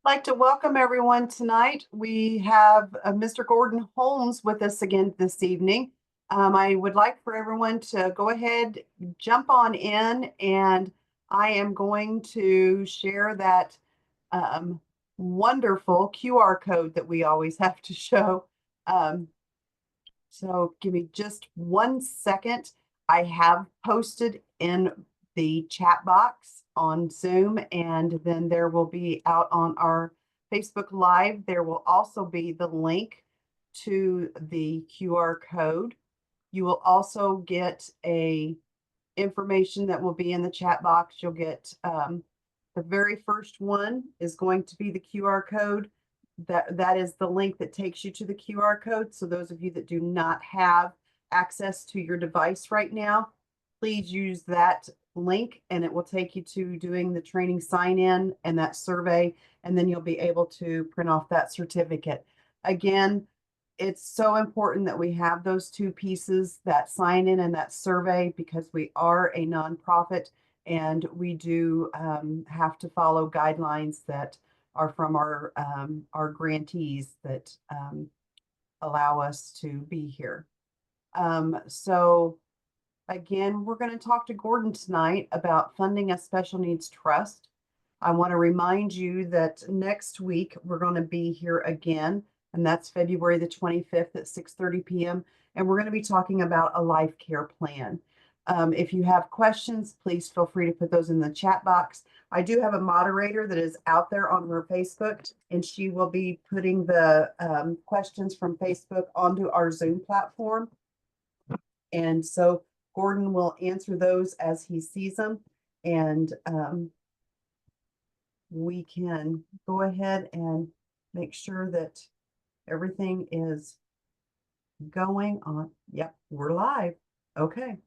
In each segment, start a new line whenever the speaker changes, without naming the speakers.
like to welcome everyone tonight. We have Mr. Gordon Holmes with us again this evening. I would like for everyone to go ahead, jump on in, and I am going to share that wonderful QR code that we always have to show. Um, so give me just 1 second. I have posted in the chat box on Zoom, and then there will be out on our Facebook Live. There will also be the link to the QR code. You will also get a information that will be in the chat box. You'll get the very first one is going to be the QR code. That is the link that takes you to the QR code. So those of you that do not have access to your device right now, please use that link and it will take you to doing the training sign in and that survey, and then you'll be able to print off that certificate. Again, it's so important that we have those two pieces, that sign in and that survey, because we are a nonprofit and we do have to follow guidelines that are from our grantees that allow us to be here. So again, we're going to talk to Gordon tonight about funding a special needs trust. I want to remind you that next week we're going to be here again, and that's February the 25th at 6:30 p.m. And we're going to be talking about a life care plan. If you have questions, please feel free to put those in the chat box. I do have a moderator that is out there on her Facebook, and she will be putting the questions from Facebook onto our Zoom platform. And so Gordon will answer those as he sees them, and we can go ahead and make sure that everything is going on. Yep, we're live. Okay.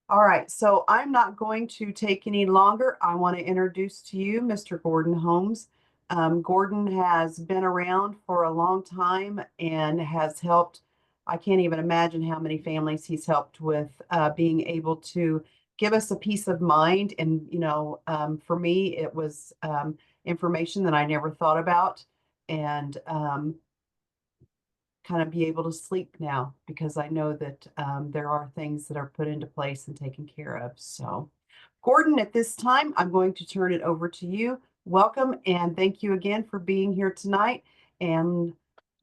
All right, so I'm not going to take any longer. I want to introduce to you Mr. Gordon Holmes. Gordon has been around for a long time and has helped. I can't even imagine how many families he's helped with being able to give us a peace of mind. And, for me, it was information that I never thought about, and kind of be able to sleep now because I know that there are things that are put into place and taken care of. So, Gordon, at this time, I'm going to turn it over to you. Welcome, and thank you again for being here tonight. And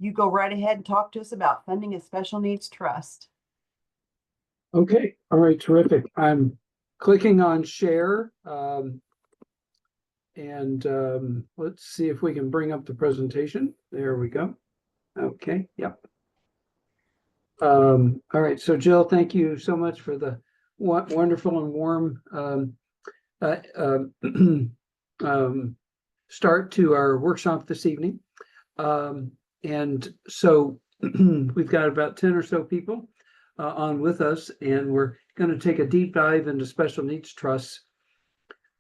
you go right ahead and talk to us about funding a special needs trust.
Okay. All right. Terrific. I'm clicking on share. Let's see if we can bring up the presentation. There we go. Okay. Yep. All right. So Jill, thank you so much for the wonderful and warm start to our workshop this evening. And so we've got about 10 or so people on with us, and we're going to take a deep dive into special needs trusts.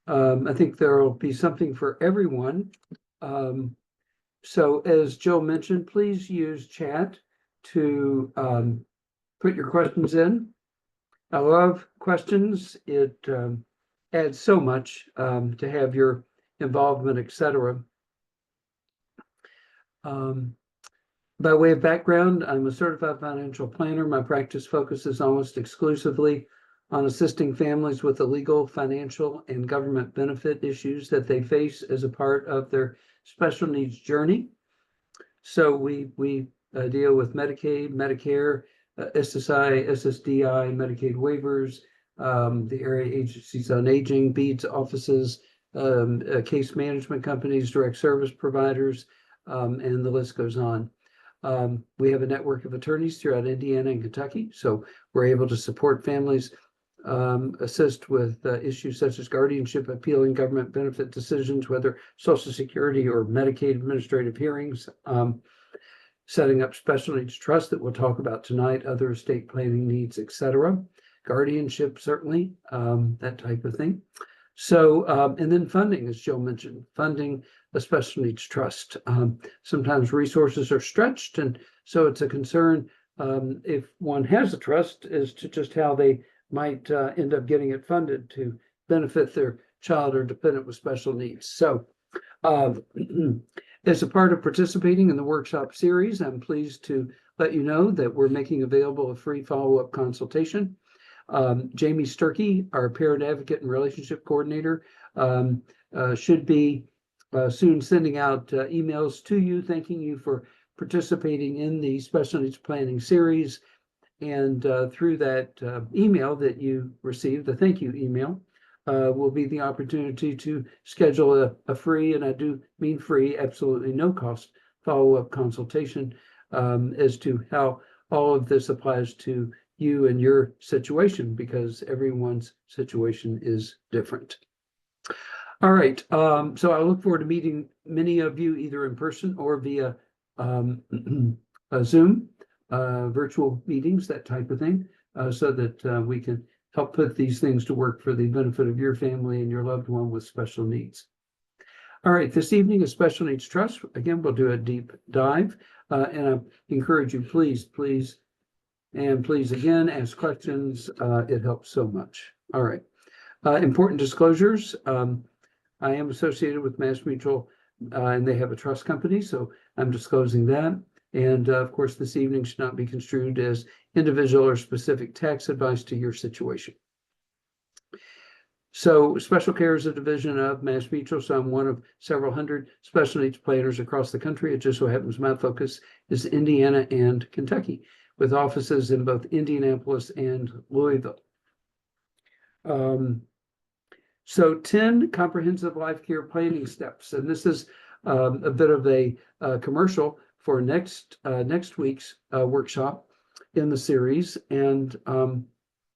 I think there will be something for everyone. So as Jill mentioned, please use chat to put your questions in. I love questions. It adds so much to have your involvement, etc. By way of background, I'm a certified financial planner. My practice focuses almost exclusively on assisting families with the legal, financial, and government benefit issues that they face as a part of their special needs journey. So we deal with Medicaid, Medicare, SSI, SSDI, Medicaid waivers, the area agencies on aging, BEADS offices, case management companies, direct service providers, and the list goes on. We have a network of attorneys throughout Indiana and Kentucky, so we're able to support families, assist with issues such as guardianship, appealing government benefit decisions, whether Social Security or Medicaid administrative hearings, setting up special needs trust that we'll talk about tonight, other estate planning needs, etc. Guardianship, certainly, that type of thing. So, and then funding, as Jill mentioned, funding a special needs trust. Sometimes resources are stretched, and so it's a concern if one has a trust as to just how they might end up getting it funded to benefit their child or dependent with special needs. So as a part of participating in the workshop series, I'm pleased to let you know that we're making available a free follow-up consultation. Jamie Sturkey, our parent advocate and relationship coordinator, should be soon sending out emails to you, thanking you for participating in the special needs planning series. And through that email that you received, the thank you email, will be the opportunity to schedule a free, and I do mean free, absolutely no cost, follow-up consultation as to how all of this applies to you and your situation, because everyone's situation is different. All right, so I look forward to meeting many of you either in person or via Zoom, virtual meetings, that type of thing, so that we can help put these things to work for the benefit of your family and your loved one with special needs. All right, this evening is Special Needs Trust. Again, we'll do a deep dive, and I encourage you, please again, ask questions. It helps so much. All right, important disclosures. I am associated with MassMutual, and they have a trust company, so I'm disclosing that. And of course, this evening should not be construed as individual or specific tax advice to your situation. So Special Care is a division of MassMutual, so I'm one of several hundred special needs planners across the country. It just so happens my focus is Indiana and Kentucky, with offices in both Indianapolis and Louisville. So 10 comprehensive life care planning steps, and this is a bit of a commercial for next week's workshop in the series. And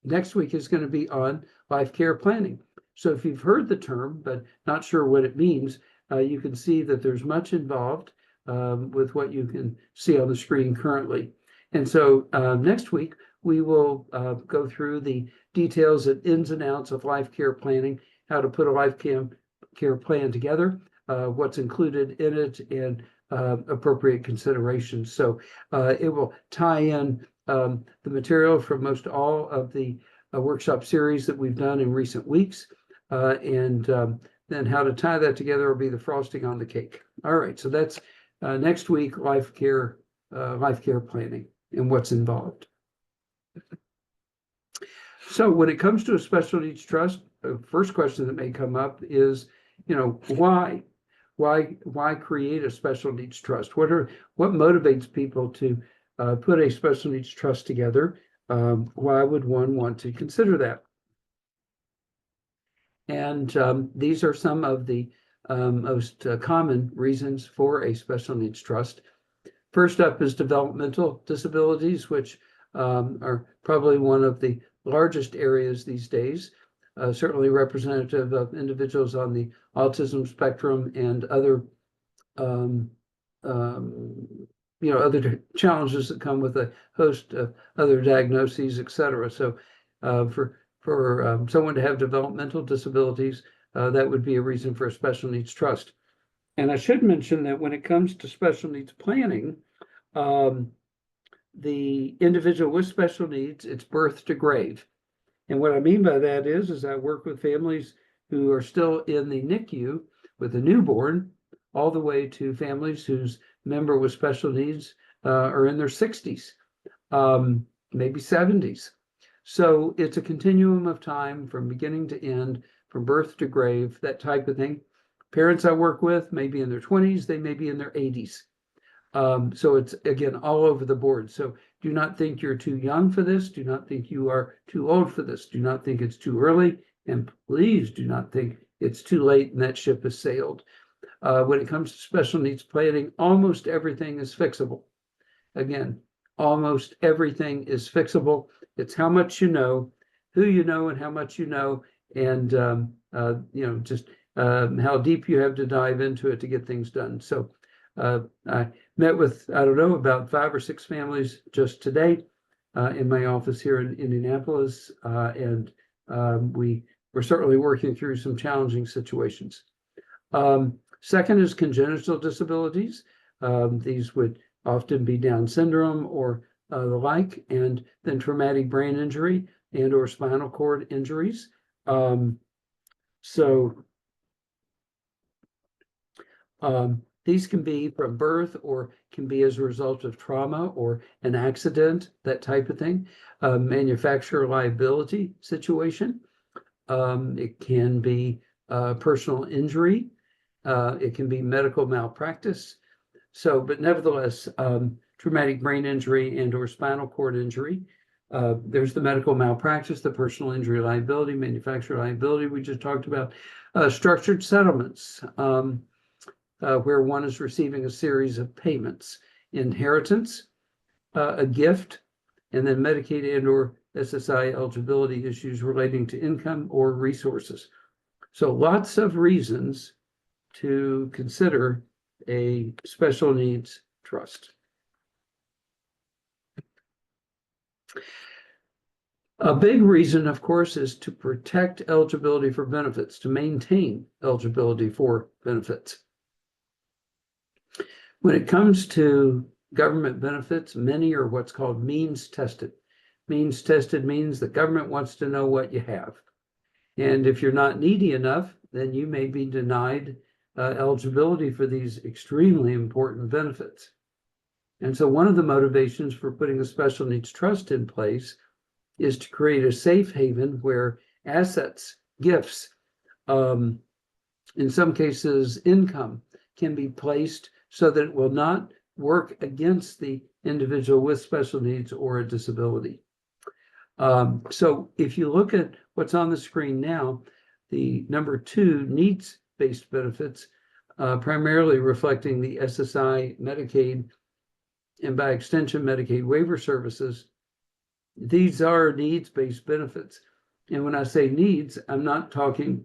next week is going to be on life care planning. So if you've heard the term but not sure what it means, you can see that there's much involved with what you can see on the screen currently. And so next week, we will go through the details and ins and outs of life care planning, how to put a life care plan together, what's included in it, and appropriate considerations. So it will tie in the material from most all of the workshop series that we've done in recent weeks, and then how to tie that together will be the frosting on the cake. All right, so that's next week, life care planning and what's involved. So when it comes to a special needs trust, the first question that may come up is, why create a special needs trust? What motivates people to put a special needs trust together? Why would one want to consider that? And these are some of the most common reasons for a special needs trust. First up is developmental disabilities, which are probably one of the largest areas these days, certainly representative of individuals on the autism spectrum and other other challenges that come with a host of other diagnoses, et cetera. So for someone to have developmental disabilities, that would be a reason for a special needs trust. And I should mention that when it comes to special needs planning, the individual with special needs, it's birth to grave. And what I mean by that is I work with families who are still in the NICU with a newborn, all the way to families whose member with special needs are in their 60s, maybe 70s. So it's a continuum of time from beginning to end, from birth to grave, that type of thing. Parents I work with may be in their 20s, they may be in their 80s. So it's, again, all over the board. So do not think you're too young for this. Do not think you are too old for this. Do not think it's too early. And please do not think it's too late and that ship has sailed. When it comes to special needs planning, almost everything is fixable. Again, almost everything is fixable. It's how much you know, who you know, and how much you know, and just how deep you have to dive into it to get things done. So I met with, I don't know, about 5 or 6 families just today in my office here in Indianapolis, and we're certainly working through some challenging situations. Second is congenital disabilities. These would often be Down syndrome or the like, and then traumatic brain injury and or spinal cord injuries. So these can be from birth or can be as a result of trauma or an accident, that type of thing. Manufacturer liability situation. It can be personal injury. It can be medical malpractice. So, but nevertheless, traumatic brain injury and or spinal cord injury. There's the medical malpractice, the personal injury liability, manufacturer liability we just talked about. Structured settlements, where one is receiving a series of payments. Inheritance, a gift, and then Medicaid and or SSI eligibility issues relating to income or resources. So lots of reasons to consider a special needs trust. A big reason, of course, is to protect eligibility for benefits, to maintain eligibility for benefits. When it comes to government benefits, many are what's called means tested. Means tested means the government wants to know what you have. And if you're not needy enough, then you may be denied eligibility for these extremely important benefits. And so one of the motivations for putting a special needs trust in place is to create a safe haven where assets, gifts, in some cases, income can be placed so that it will not work against the individual with special needs or a disability. So if you look at what's on the screen now, the number 2, needs-based benefits, primarily reflecting the SSI, Medicaid, and by extension, Medicaid waiver services. These are needs-based benefits. And when I say needs, I'm not talking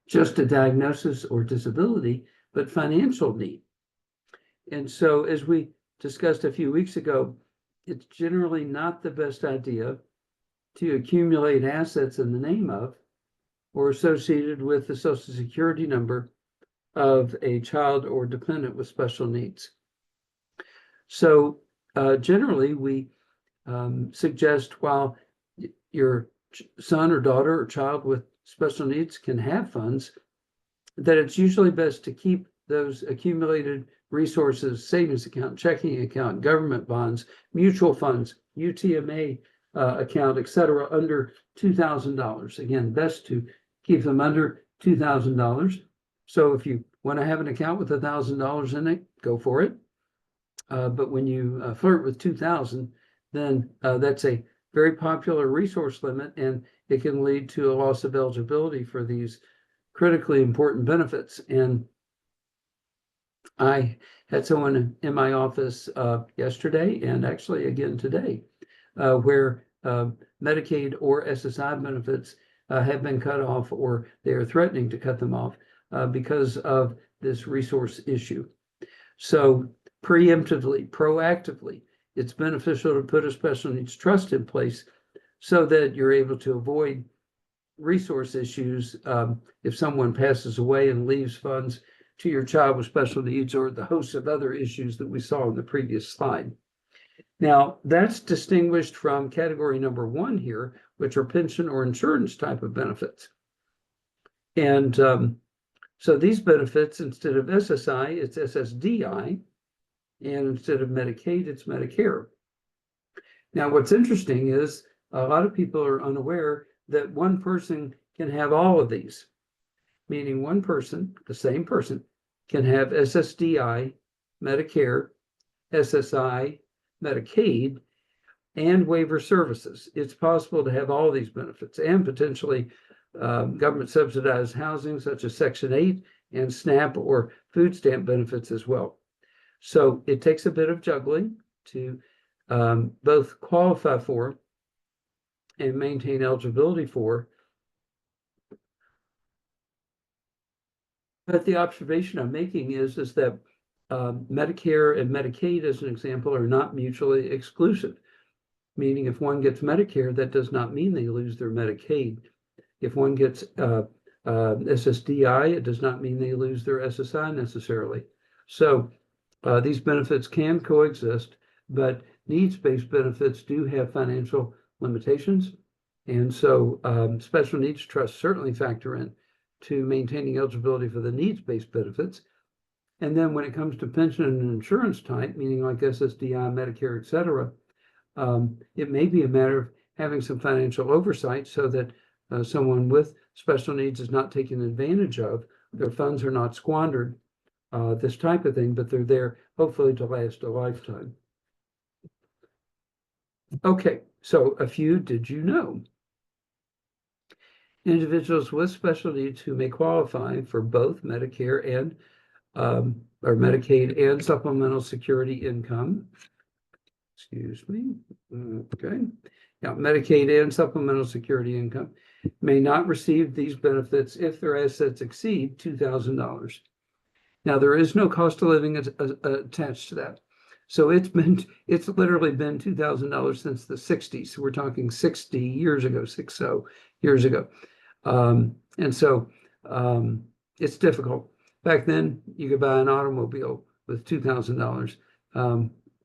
just a diagnosis or disability, but financial need. And so as we discussed a few weeks ago, it's generally not the best idea to accumulate assets in the name of or associated with the Social Security number of a child or dependent with special needs. So generally, we suggest while your son or daughter or child with special needs can have funds, that it's usually best to keep those accumulated resources, savings account, checking account, government bonds, mutual funds, UTMA account, etc., under $2,000. Again, best to keep them under $2,000. So if you want to have an account with $1,000 in it, go for it. But when you flirt with 2,000, then that's a very popular resource limit, and it can lead to a loss of eligibility for these critically important benefits. And I had someone in my office yesterday, and actually again today, where Medicaid or SSI benefits have been cut off, or they are threatening to cut them off because of this resource issue. So preemptively, proactively, it's beneficial to put a special needs trust in place so that you're able to avoid resource issues if someone passes away and leaves funds to your child with special needs, or the host of other issues that we saw in the previous slide. Now, that's distinguished from category number 1 here, which are pension or insurance type of benefits. And so these benefits, instead of SSI, it's SSDI, and instead of Medicaid, it's Medicare. Now, what's interesting is a lot of people are unaware that one person can have all of these, meaning one person, the same person, can have SSDI, Medicare, SSI, Medicaid, and waiver services. It's possible to have all these benefits and potentially government subsidized housing such as Section 8 and SNAP or food stamp benefits as well. So it takes a bit of juggling to both qualify for and maintain eligibility for. But the observation I'm making is that Medicare and Medicaid, as an example, are not mutually exclusive. Meaning if one gets Medicare, that does not mean they lose their Medicaid. If one gets SSDI, it does not mean they lose their SSI necessarily. So these benefits can coexist, but needs-based benefits do have financial limitations. And so special needs trusts certainly factor in to maintaining eligibility for the needs-based benefits. And then when it comes to pension and insurance type, meaning like SSDI, Medicare, et cetera, it may be a matter of having some financial oversight so that someone with special needs is not taken advantage of, their funds are not squandered, this type of thing, but they're there hopefully to last a lifetime. Okay, so a few did you know? Individuals with special needs who may qualify for both Medicare and or Medicaid and supplemental security income. Excuse me. Okay. Yeah, Medicaid and supplemental security income may not receive these benefits if their assets exceed $2,000. Now, there is no cost of living attached to that. So it's literally been $2,000 since the 60s. So we're talking 60 years ago, 60 years ago. And so it's difficult. Back then, you could buy an automobile with $2,000.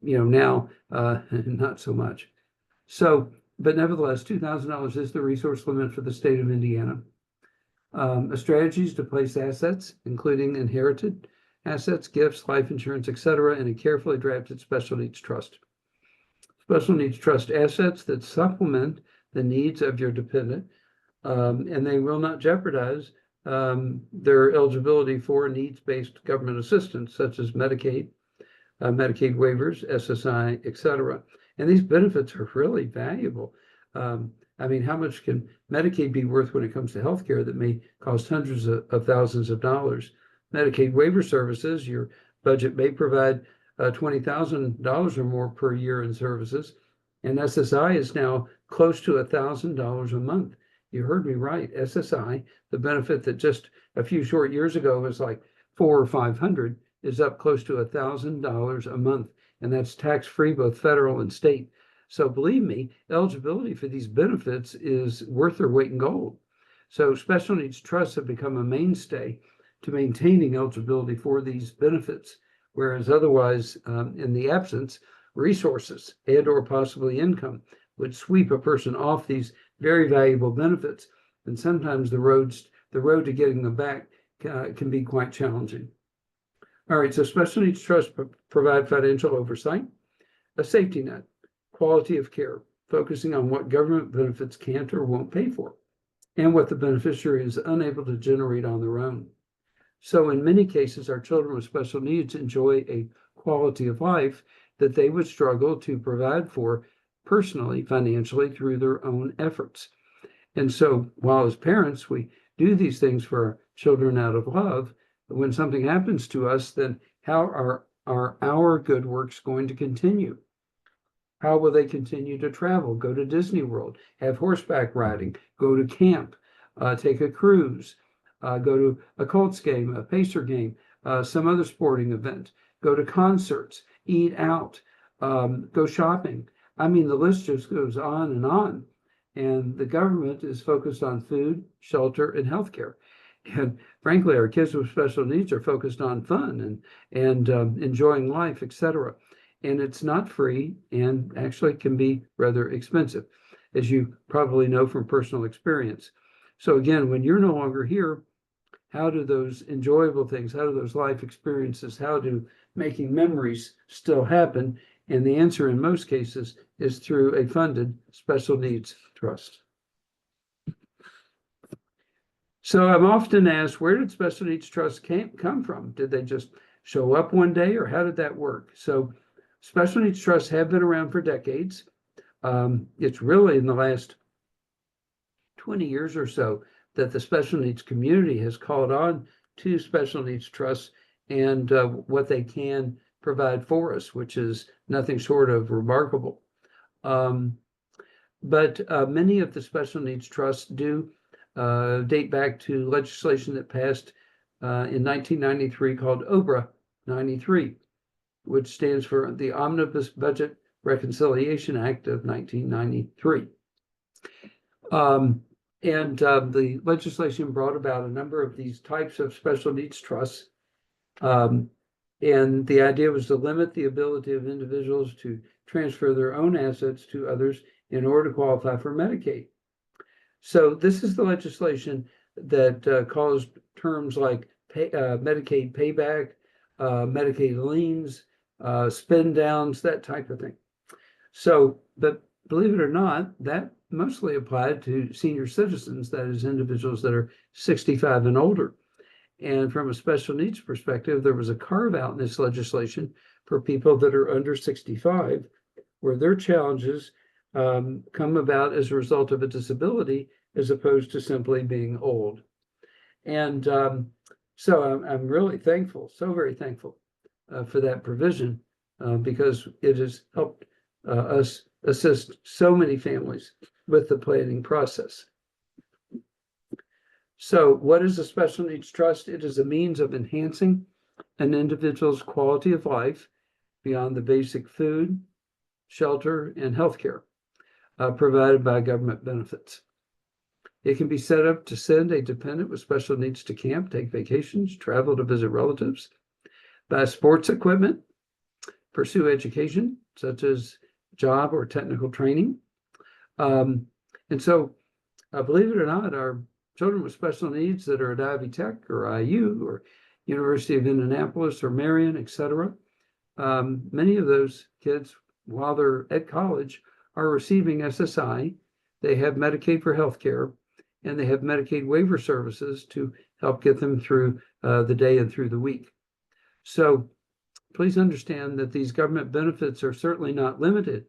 Now, not so much. So, but nevertheless, $2,000 is the resource limit for the state of Indiana. A strategy is to place assets, including inherited assets, gifts, life insurance, etc., in a carefully drafted special needs trust. Special needs trust assets that supplement the needs of your dependent, and they will not jeopardize their eligibility for needs-based government assistance, such as Medicaid, Medicaid waivers, SSI, etc. And these benefits are really valuable. I mean, how much can Medicaid be worth when it comes to healthcare that may cost hundreds of thousands of dollars? Medicaid waiver services, your budget may provide $20,000 or more per year in services. And SSI is now close to $1,000 a month. You heard me right. SSI, the benefit that just a few short years ago was like $400 or $500, is up close to $1,000 a month. And that's tax-free, both federal and state. So believe me, eligibility for these benefits is worth their weight in gold. So special needs trusts have become a mainstay to maintaining eligibility for these benefits, whereas otherwise, in the absence, resources and or possibly income would sweep a person off these very valuable benefits. And sometimes the road to getting them back can be quite challenging. All right, so special needs trusts provide financial oversight, a safety net, quality of care, focusing on what government benefits can't or won't pay for, and what the beneficiary is unable to generate on their own. So in many cases, our children with special needs enjoy a quality of life that they would struggle to provide for personally, financially, through their own efforts. And so while as parents, we do these things for our children out of love, when something happens to us, then how are our good works going to continue? How will they continue to travel, go to Disney World, have horseback riding, go to camp, take a cruise, go to a Colts game, a Pacer game, some other sporting event, go to concerts, eat out, go shopping? I mean, the list just goes on and on. And the government is focused on food, shelter, and healthcare. And frankly, our kids with special needs are focused on fun and enjoying life, etc. And it's not free and actually can be rather expensive, as you probably know from personal experience. So again, when you're no longer here, how do those enjoyable things, how do those life experiences, how do making memories still happen? And the answer in most cases is through a funded special needs trust. So I'm often asked, where did special needs trusts come from? Did they just show up one day, or how did that work? So special needs trusts have been around for decades. It's really in the last 20 years or so that the special needs community has called on to special needs trusts and what they can provide for us, which is nothing short of remarkable. But many of the special needs trusts do date back to legislation that passed in 1993 called OBRA 93, which stands for the Omnibus Budget Reconciliation Act of 1993. The legislation brought about a number of these types of special needs trusts. And the idea was to limit the ability of individuals to transfer their own assets to others in order to qualify for Medicaid. So this is the legislation that caused terms like Medicaid payback, Medicaid liens, spin downs, that type of thing. So, but believe it or not, that mostly applied to senior citizens, that is, individuals that are 65 and older. And from a special needs perspective, there was a carve out in this legislation for people that are under 65, where their challenges come about as a result of a disability as opposed to simply being old. And so I'm really thankful, so very thankful for that provision because it has helped us assist so many families with the planning process. So what is a special needs trust? It is a means of enhancing an individual's quality of life beyond the basic food, shelter, and healthcare provided by government benefits. It can be set up to send a dependent with special needs to camp, take vacations, travel to visit relatives, buy sports equipment, pursue education, such as job or technical training. And so, believe it or not, our children with special needs that are at Ivy Tech or IU or University of Indianapolis or Marion, etc., many of those kids, while they're at college, are receiving SSI. They have Medicaid for healthcare, and they have Medicaid waiver services to help get them through the day and through the week. So please understand that these government benefits are certainly not limited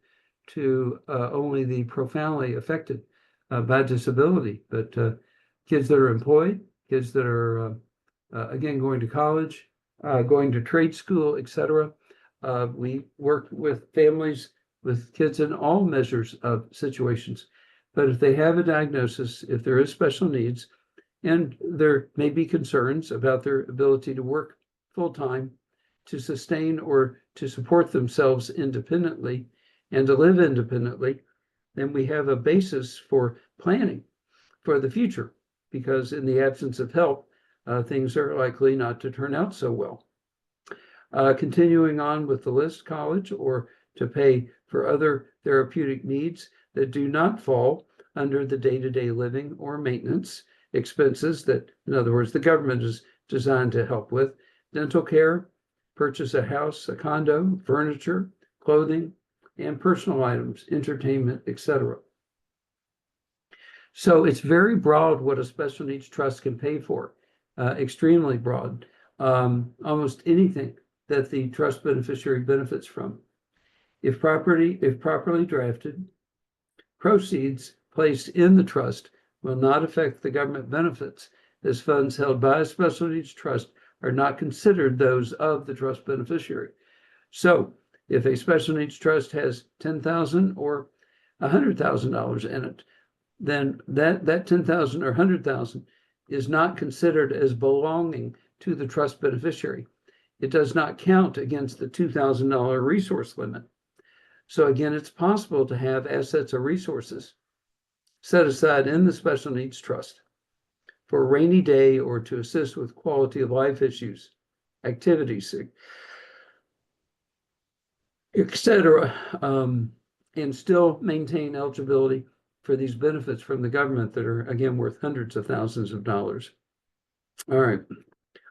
to only the profoundly affected by disability, but kids that are employed, kids that are, again, going to college, going to trade school, etc. We work with families with kids in all measures of situations. But if they have a diagnosis, if there is special needs, and there may be concerns about their ability to work full-time, to sustain or to support themselves independently and to live independently, then we have a basis for planning for the future, because in the absence of help, things are likely not to turn out so well. Continuing on with the list, college, or to pay for other therapeutic needs that do not fall under the day-to-day living or maintenance expenses that, in other words, the government is designed to help with. Dental care, purchase a house, a condo, furniture, clothing, and personal items, entertainment, etc. So it's very broad what a special needs trust can pay for, extremely broad, almost anything that the trust beneficiary benefits from. If properly drafted, proceeds placed in the trust will not affect the government benefits, as funds held by a special needs trust are not considered those of the trust beneficiary. So if a special needs trust has $10,000 or $100,000 in it, then that $10,000 or $100,000 is not considered as belonging to the trust beneficiary. It does not count against the $2,000 resource limit. So again, it's possible to have assets or resources set aside in the special needs trust for a rainy day or to assist with quality of life issues, activities, etc., and still maintain eligibility for these benefits from the government that are, again, worth hundreds of thousands of dollars. All right.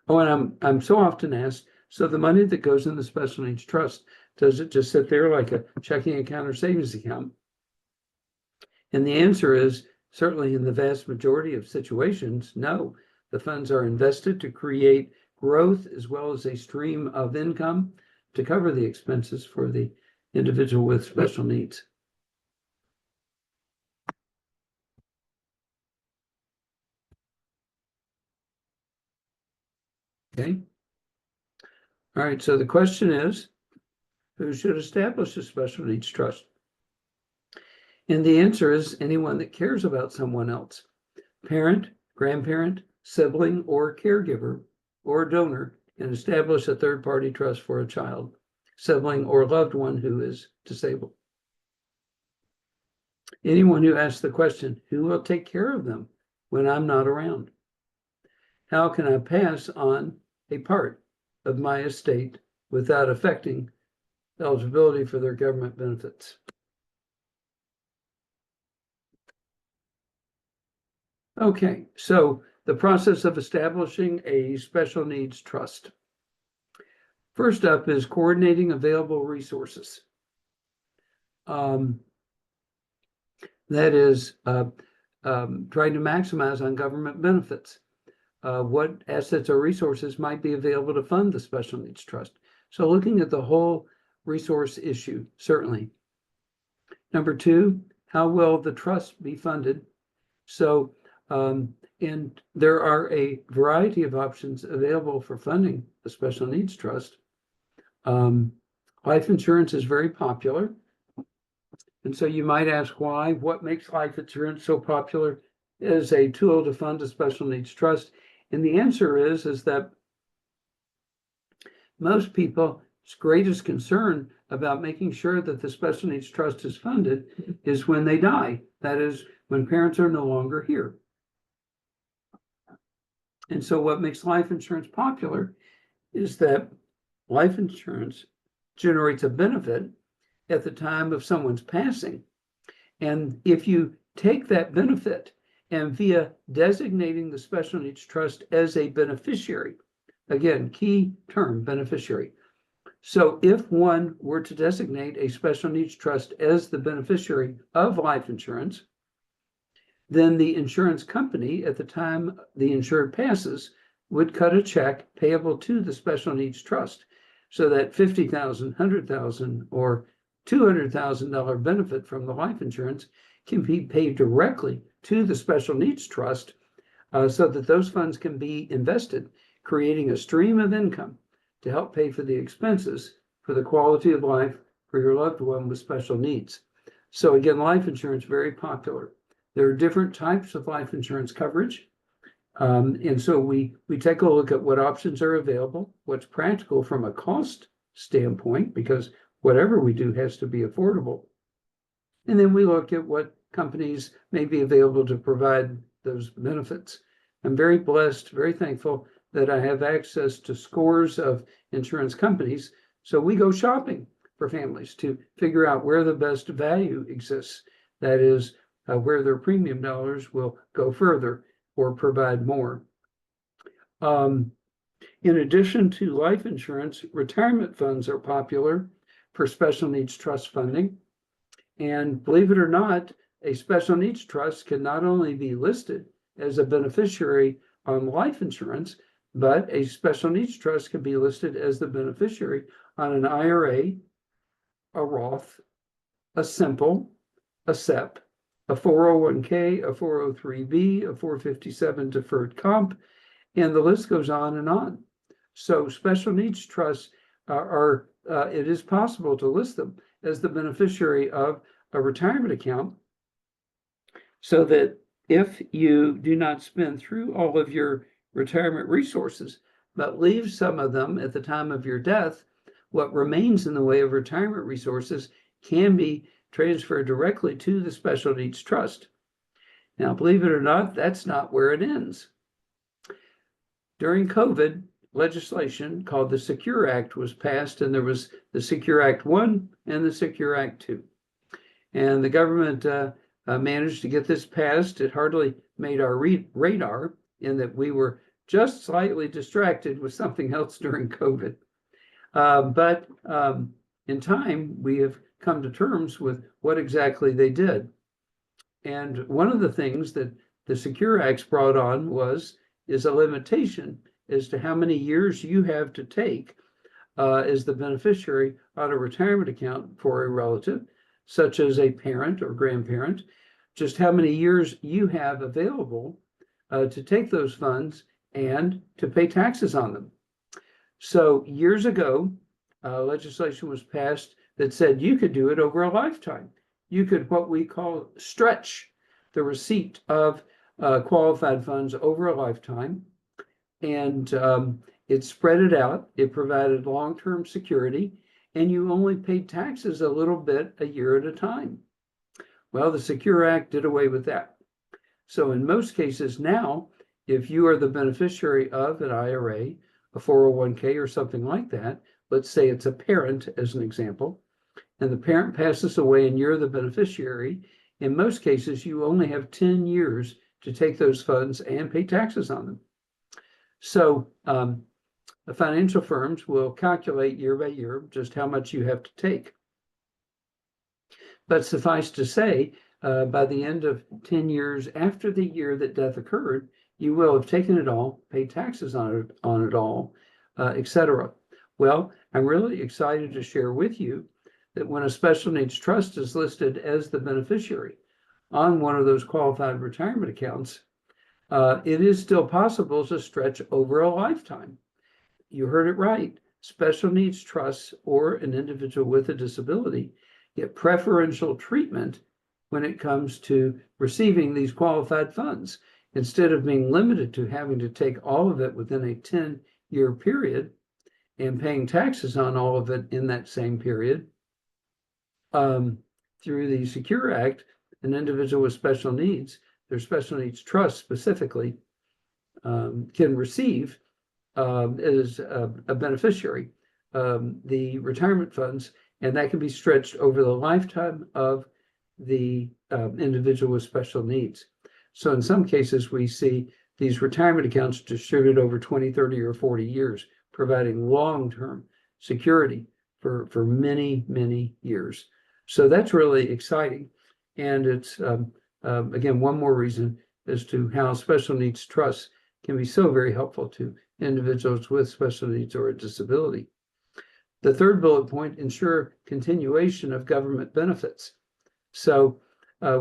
Oh, and I'm so often asked, so the money that goes in the special needs trust, does it just sit there like a checking account or savings account? And the answer is, certainly in the vast majority of situations, no. The funds are invested to create growth as well as a stream of income to cover the expenses for the individual with special needs. Okay. All right, so the question is, who should establish a special needs trust? And the answer is anyone that cares about someone else, parent, grandparent, sibling, or caregiver, or donor, can establish a third-party trust for a child, sibling, or loved one who is disabled. Anyone who asks the question, who will take care of them when I'm not around? How can I pass on a part of my estate without affecting eligibility for their government benefits? Okay, so the process of establishing a special needs trust. First up is coordinating available resources. That is trying to maximize on government benefits. What assets or resources might be available to fund the special needs trust. So looking at the whole resource issue, certainly. Number two, how will the trust be funded? So, and there are a variety of options available for funding the special needs trust. Life insurance is very popular. And so you might ask why. What makes life insurance so popular as a tool to fund a special needs trust? And the answer is that most people's greatest concern about making sure that the special needs trust is funded is when they die. That is, when parents are no longer here. And so what makes life insurance popular is that life insurance generates a benefit at the time of someone's passing. And if you take that benefit and via designating the special needs trust as a beneficiary, again, key term, beneficiary. So if one were to designate a special needs trust as the beneficiary of life insurance, then the insurance company at the time the insured passes would cut a check payable to the special needs trust so that $50,000, $100,000, or $200,000 benefit from the life insurance can be paid directly to the special needs trust so that those funds can be invested, creating a stream of income to help pay for the expenses for the quality of life for your loved one with special needs. So again, life insurance, very popular. There are different types of life insurance coverage. And so we take a look at what options are available, what's practical from a cost standpoint, because whatever we do has to be affordable. And then we look at what companies may be available to provide those benefits. I'm very blessed, very thankful that I have access to scores of insurance companies. So we go shopping for families to figure out where the best value exists. That is, where their premium dollars will go further or provide more. In addition to life insurance, retirement funds are popular for special needs trust funding. And believe it or not, a special needs trust can not only be listed as a beneficiary on life insurance, but a special needs trust can be listed as the beneficiary on an IRA, a Roth, a Simple, a SEP, a 401k, a 403b, a 457 deferred comp, and the list goes on and on. So special needs trusts it is possible to list them as the beneficiary of a retirement account so that if you do not spend through all of your retirement resources, but leave some of them at the time of your death, what remains in the way of retirement resources can be transferred directly to the special needs trust. Now, believe it or not, that's not where it ends. During COVID, legislation called the Secure Act was passed, and there was the Secure Act 1 and the Secure Act 2. And the government managed to get this passed. It hardly made our radar in that we were just slightly distracted with something else during COVID. But in time, we have come to terms with what exactly they did. And one of the things that the Secure Acts brought on is a limitation as to how many years you have to take as the beneficiary on a retirement account for a relative, such as a parent or grandparent, just how many years you have available to take those funds and to pay taxes on them. So years ago, legislation was passed that said you could do it over a lifetime. You could what we call stretch the receipt of qualified funds over a lifetime. And it spread it out. It provided long-term security, and you only paid taxes a little bit a year at a time. Well, the Secure Act did away with that. So in most cases now, if you are the beneficiary of an IRA, a 401k, or something like that, let's say it's a parent as an example, and the parent passes away and you're the beneficiary, in most cases, you only have 10 years to take those funds and pay taxes on them. So the financial firms will calculate year by year just how much you have to take. But suffice to say, by the end of 10 years after the year that death occurred, you will have taken it all, paid taxes on it all, etc. Well, I'm really excited to share with you that when a special needs trust is listed as the beneficiary on one of those qualified retirement accounts, it is still possible to stretch over a lifetime. You heard it right. Special needs trusts or an individual with a disability get preferential treatment when it comes to receiving these qualified funds. Instead of being limited to having to take all of it within a 10-year period and paying taxes on all of it in that same period, through the Secure Act, an individual with special needs, their special needs trust specifically, can receive as a beneficiary the retirement funds, and that can be stretched over the lifetime of the individual with special needs. So in some cases, we see these retirement accounts distributed over 20, 30, or 40 years, providing long-term security for many, many years. So that's really exciting. And it's, again, one more reason as to how special needs trusts can be so very helpful to individuals with special needs or a disability. The third bullet point, ensure continuation of government benefits. So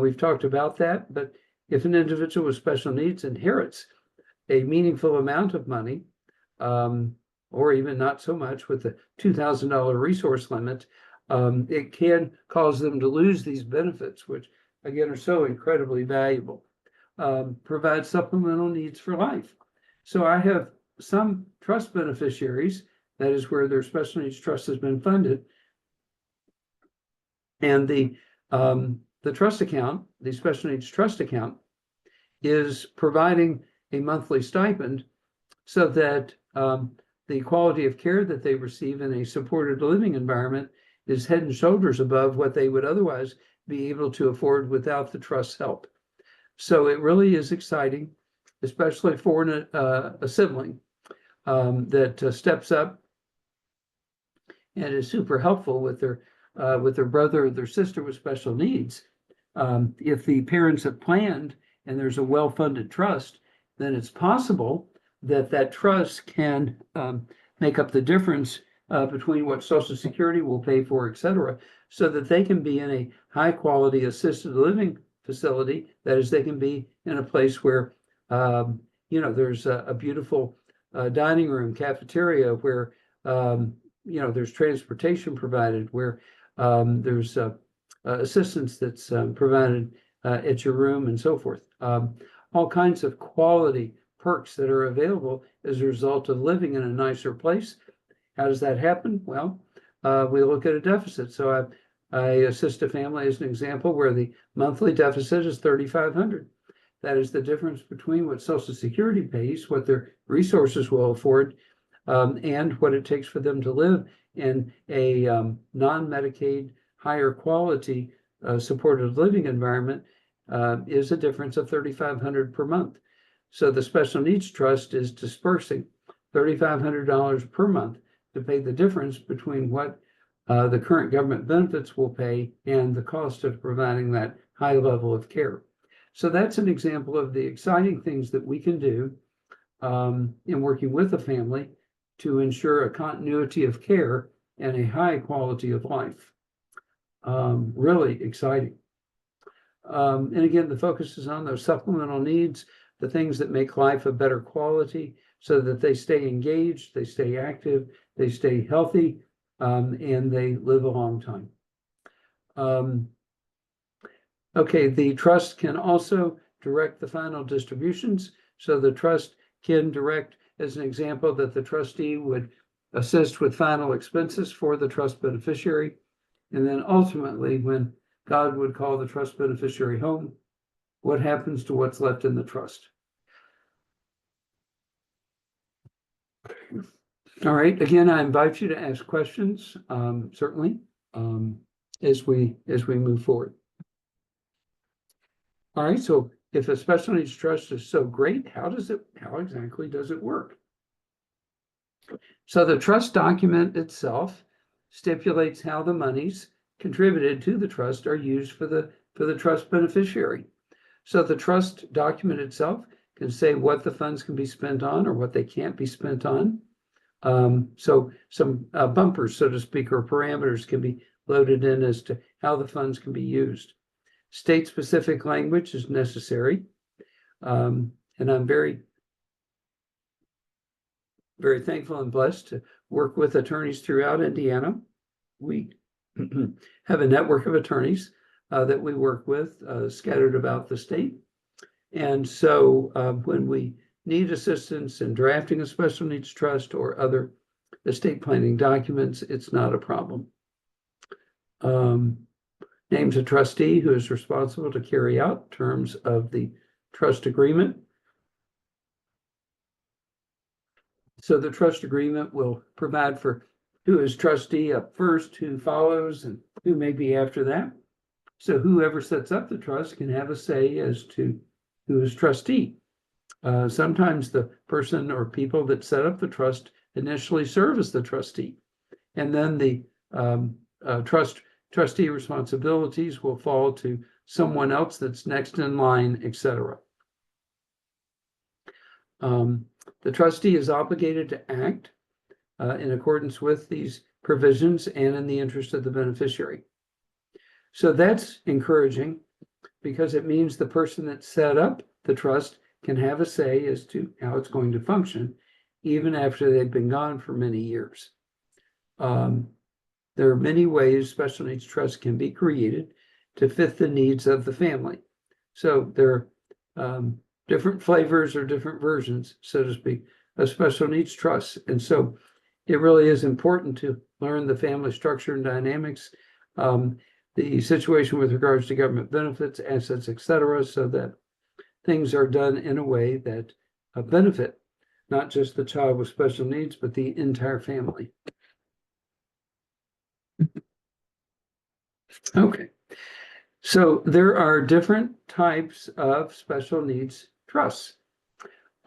we've talked about that, but if an individual with special needs inherits a meaningful amount of money, or even not so much with the $2,000 resource limit, it can cause them to lose these benefits, which again are so incredibly valuable. Provide supplemental needs for life. So I have some trust beneficiaries, that is where their special needs trust has been funded, and the trust account, the special needs trust account, is providing a monthly stipend so that the quality of care that they receive in a supported living environment is head and shoulders above what they would otherwise be able to afford without the trust's help. So it really is exciting, especially for a sibling that steps up and is super helpful with their brother or their sister with special needs. If the parents have planned and there's a well-funded trust, then it's possible that that trust can make up the difference between what Social Security will pay for, et cetera, so that they can be in a high-quality assisted living facility. That is, they can be in a place where there's a beautiful dining room, cafeteria, where there's transportation provided, where there's assistance that's provided at your room, and so forth. All kinds of quality perks that are available as a result of living in a nicer place. How does that happen? Well, we look at a deficit. So I assist a family as an example where the monthly deficit is $3,500. That is the difference between what Social Security pays, what their resources will afford, and what it takes for them to live in a non-Medicaid, higher quality supported living environment, is a difference of $3,500 per month. So the Special Needs Trust is dispersing $3,500 per month to pay the difference between what the current government benefits will pay and the cost of providing that high level of care. So that's an example of the exciting things that we can do in working with a family to ensure a continuity of care and a high quality of life. Really exciting. And again, the focus is on those supplemental needs, the things that make life a better quality so that they stay engaged, they stay active, they stay healthy, and they live a long time. Okay, the trust can also direct the final distributions. So the trust can direct, as an example, that the trustee would assist with final expenses for the trust beneficiary. And then ultimately, when God would call the trust beneficiary home, what happens to what's left in the trust? All right, again, I invite you to ask questions, certainly, as we move forward. All right, so if a special needs trust is so great, how exactly does it work? So the trust document itself stipulates how the monies contributed to the trust are used for the trust beneficiary. So the trust document itself can say what the funds can be spent on or what they can't be spent on. So some bumpers, so to speak, or parameters can be loaded in as to how the funds can be used. State-specific language is necessary. And I'm very thankful and blessed to work with attorneys throughout Indiana. We have a network of attorneys that we work with scattered about the state. And so when we need assistance in drafting a special needs trust or other estate planning documents, it's not a problem. Names a trustee who is responsible to carry out terms of the trust agreement. So the trust agreement will provide for who is trustee up first, who follows, and who may be after that. So whoever sets up the trust can have a say as to who is trustee. Sometimes the person or people that set up the trust initially serve as the trustee, and then the trustee responsibilities will fall to someone else that's next in line, etc. The trustee is obligated to act in accordance with these provisions and in the interest of the beneficiary. So that's encouraging because it means the person that set up the trust can have a say as to how it's going to function, even after they've been gone for many years. There are many ways special needs trusts can be created to fit the needs of the family. So there are different flavors or different versions, so to speak, of special needs trusts. And so it really is important to learn the family structure and dynamics, the situation with regards to government benefits, assets, etc., so that things are done in a way that benefit not just the child with special needs, but the entire family. Okay, so there are different types of special needs trusts.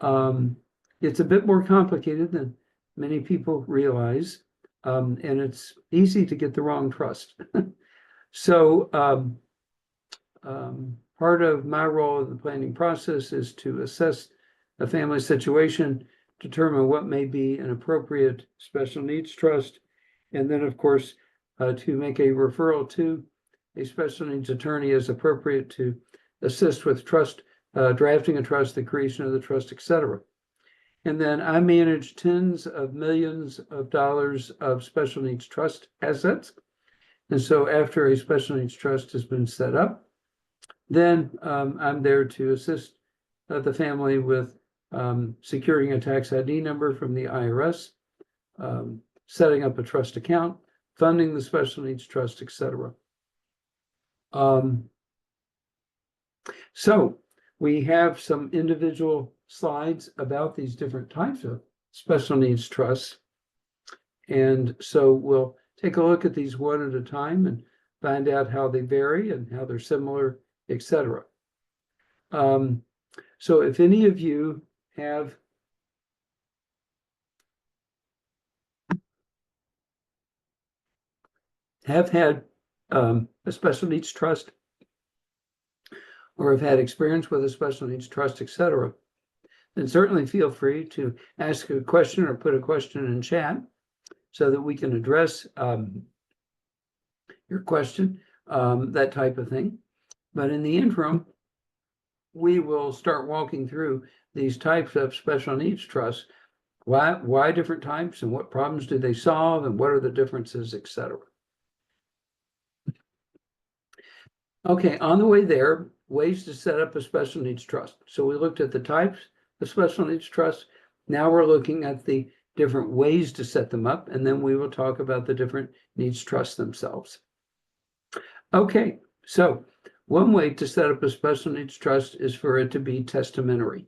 It's a bit more complicated than many people realize, and it's easy to get the wrong trust. So part of my role in the planning process is to assess a family situation, determine what may be an appropriate special needs trust, and then, of course, to make a referral to a special needs attorney as appropriate to assist with trust, drafting a trust, the creation of the trust, etc. And then I manage tens of millions of dollars of special needs trust assets. And so after a special needs trust has been set up, then I'm there to assist the family with securing a tax ID number from the IRS, setting up a trust account, funding the special needs trust, etc. So we have some individual slides about these different types of special needs trusts. And so we'll take a look at these one at a time and find out how they vary and how they're similar, etc. So if any of you have had a special needs trust or have had experience with a special needs trust, etc., then certainly feel free to ask a question or put a question in chat so that we can address your question, that type of thing. But in the interim, we will start walking through these types of special needs trusts. Why different types, and what problems do they solve, and what are the differences, etc. Okay, on the way there, ways to set up a special needs trust. So we looked at the types of special needs trusts. Now we're looking at the different ways to set them up, and then we will talk about the different needs trusts themselves. Okay, so one way to set up a special needs trust is for it to be testamentary.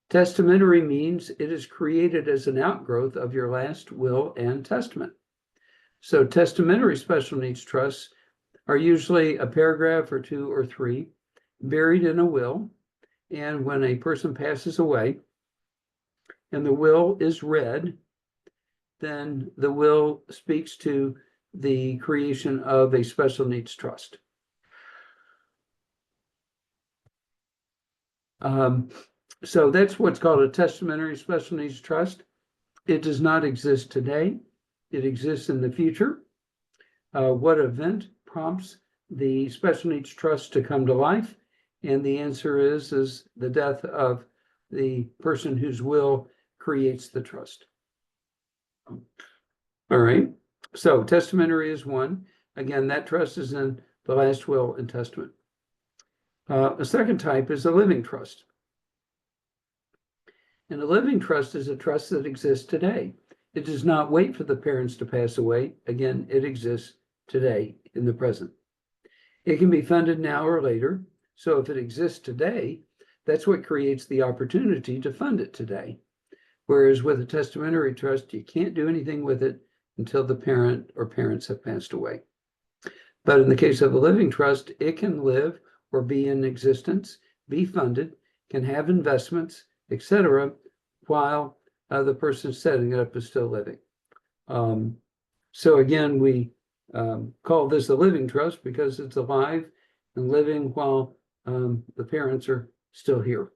Testamentary means it is created as an outgrowth of your last will and testament. So testamentary special needs trusts are usually a paragraph or two or three, buried in a will. And when a person passes away and the will is read, then the will speaks to the creation of a special needs trust. So that's what's called a testamentary special needs trust. It does not exist today. It exists in the future. What event prompts the special needs trust to come to life? And the answer is the death of the person whose will creates the trust. All right. So testamentary is one. Again, that trust is in the last will and testament. A second type is a living trust. And a living trust is a trust that exists today. It does not wait for the parents to pass away. Again, it exists today in the present. It can be funded now or later. So if it exists today, that's what creates the opportunity to fund it today. Whereas with a testamentary trust, you can't do anything with it until the parent or parents have passed away. But in the case of a living trust, it can live or be in existence, be funded, can have investments, etc., while the person setting it up is still living. So again, we call this a living trust because it's alive and living while the parents are still here.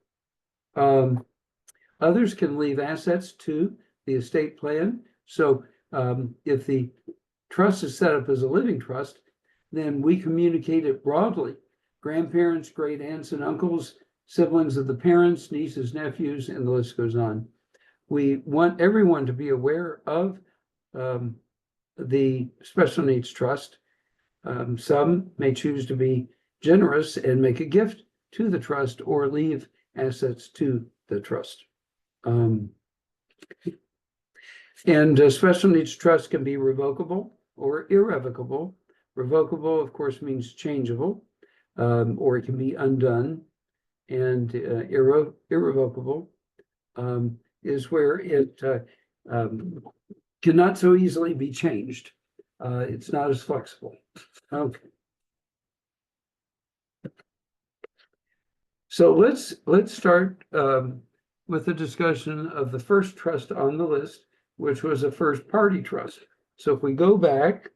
Others can leave assets to the estate plan. So if the trust is set up as a living trust, then we communicate it broadly. Grandparents, great aunts and uncles, siblings of the parents, nieces, nephews, and the list goes on. We want everyone to be aware of the special needs trust. Some may choose to be generous and make a gift to the trust or leave assets to the trust. And special needs trust can be revocable or irrevocable. Revocable, of course, means changeable, or it can be undone. And irrevocable is where it cannot so easily be changed. It's not as flexible. Okay. So let's start with a discussion of the first trust on the list, which was a first party trust. So if we go back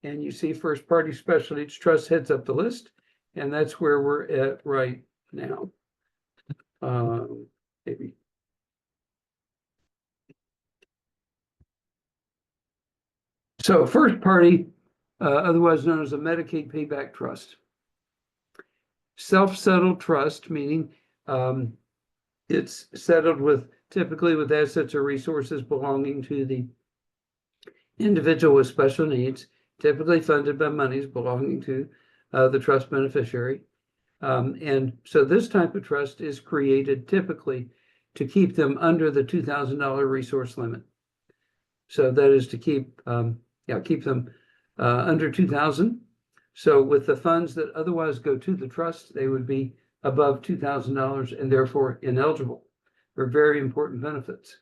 and you see first party special needs trust heads up the list, and that's where we're at right now. Maybe. So first party, otherwise known as a Medicaid payback trust. Self-settled trust, meaning it's settled with typically with assets or resources belonging to the individual with special needs, typically funded by monies belonging to the trust beneficiary. And so this type of trust is created typically to keep them under the $2,000 resource limit. So that is to keep them under 2,000. So with the funds that otherwise go to the trust, they would be above $2,000 and therefore ineligible for very important benefits.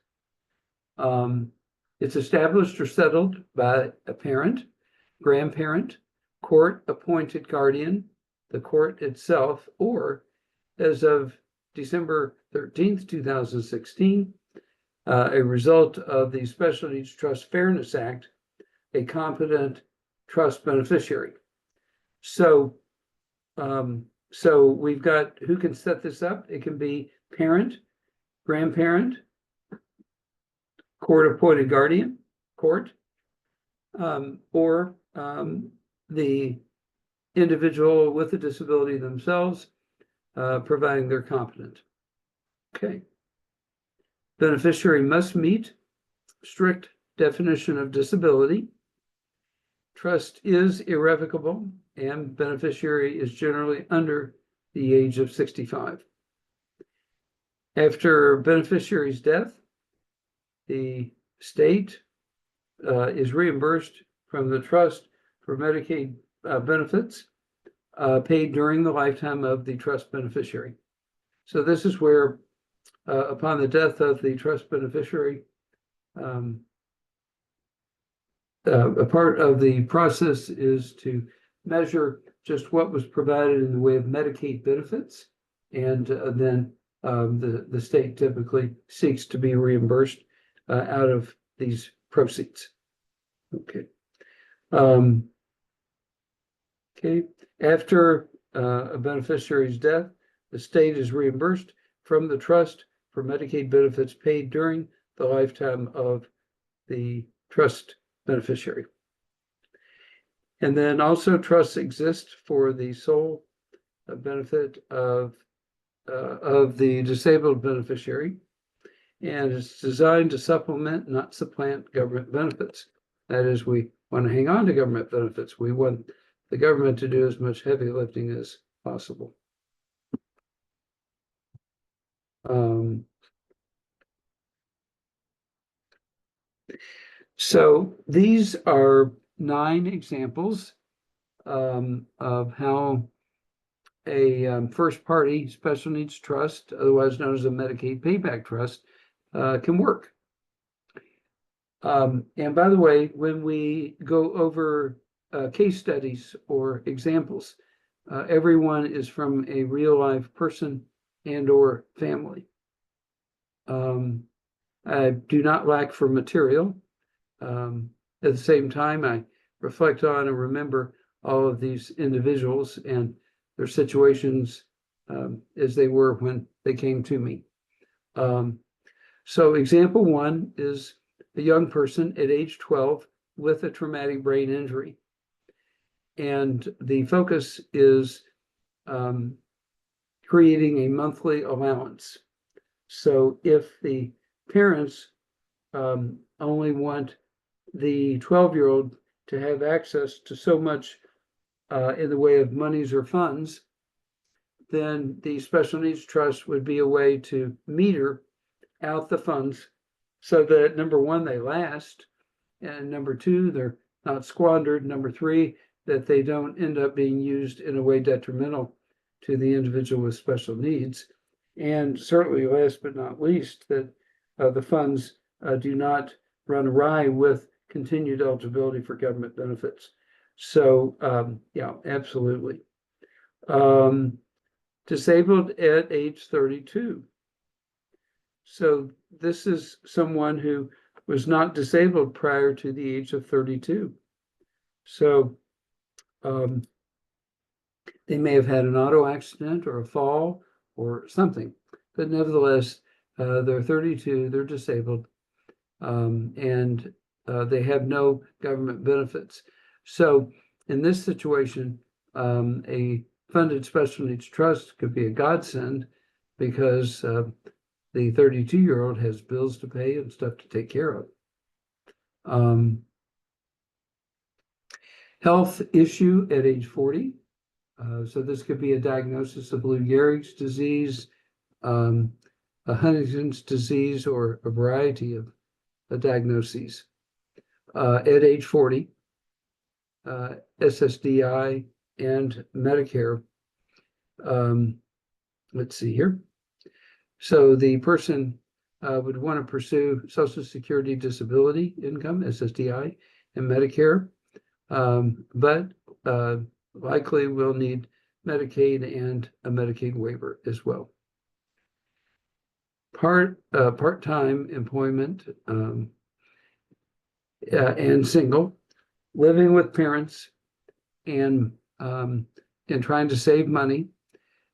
It's established or settled by a parent, grandparent, court-appointed guardian, the court itself, or as of December 13th, 2016, a result of the Special Needs Trust Fairness Act, a competent trust beneficiary. So, so we've got who can set this up. It can be parent, grandparent, court-appointed guardian, court, or the individual with a disability themselves, providing they're competent. Okay. Beneficiary must meet strict definition of disability. Trust is irrevocable, and beneficiary is generally under the age of 65. After beneficiary's death, the state is reimbursed from the trust for Medicaid benefits paid during the lifetime of the trust beneficiary. So this is where, upon the death of the trust beneficiary, a part of the process is to measure just what was provided in the way of Medicaid benefits. And then the state typically seeks to be reimbursed out of these proceeds. Okay. Okay. After a beneficiary's death, the state is reimbursed from the trust for Medicaid benefits paid during the lifetime of the trust beneficiary. And then also trusts exist for the sole benefit of the disabled beneficiary, and it's designed to supplement, not supplant, government benefits. That is, we want to hang on to government benefits. We want the government to do as much heavy lifting as possible. So these are 9 examples of how a first party special needs trust, otherwise known as a Medicaid payback trust, can work. And by the way, when we go over case studies or examples, everyone is from a real life person and or family. I do not lack for material. At the same time, I reflect on and remember all of these individuals and their situations as they were when they came to me. So example 1 is a young person at age 12 with a traumatic brain injury. And the focus is creating a monthly allowance. So if the parents only want the 12-year-old to have access to so much in the way of monies or funds, then the special needs trust would be a way to meter out the funds so that, number 1, they last, and number 2, they're not squandered, number 3, that they don't end up being used in a way detrimental to the individual with special needs, and certainly last but not least, that the funds do not run awry with continued eligibility for government benefits. So yeah, absolutely. Disabled at age 32. So this is someone who was not disabled prior to the age of 32. So they may have had an auto accident or a fall or something, but nevertheless, they're 32, they're disabled, and they have no government benefits. So in this situation, a funded special needs trust could be a godsend because the 32-year-old has bills to pay and stuff to take care of. Health issue at age 40. So this could be a diagnosis of Lou Gehrig's disease, a Huntington's disease, or a variety of diagnoses. At age 40, SSDI and Medicare. Let's see here. So the person would want to pursue Social Security disability income, SSDI, and Medicare, but likely will need Medicaid and a Medicaid waiver as well. Part-time employment and single, living with parents and trying to save money,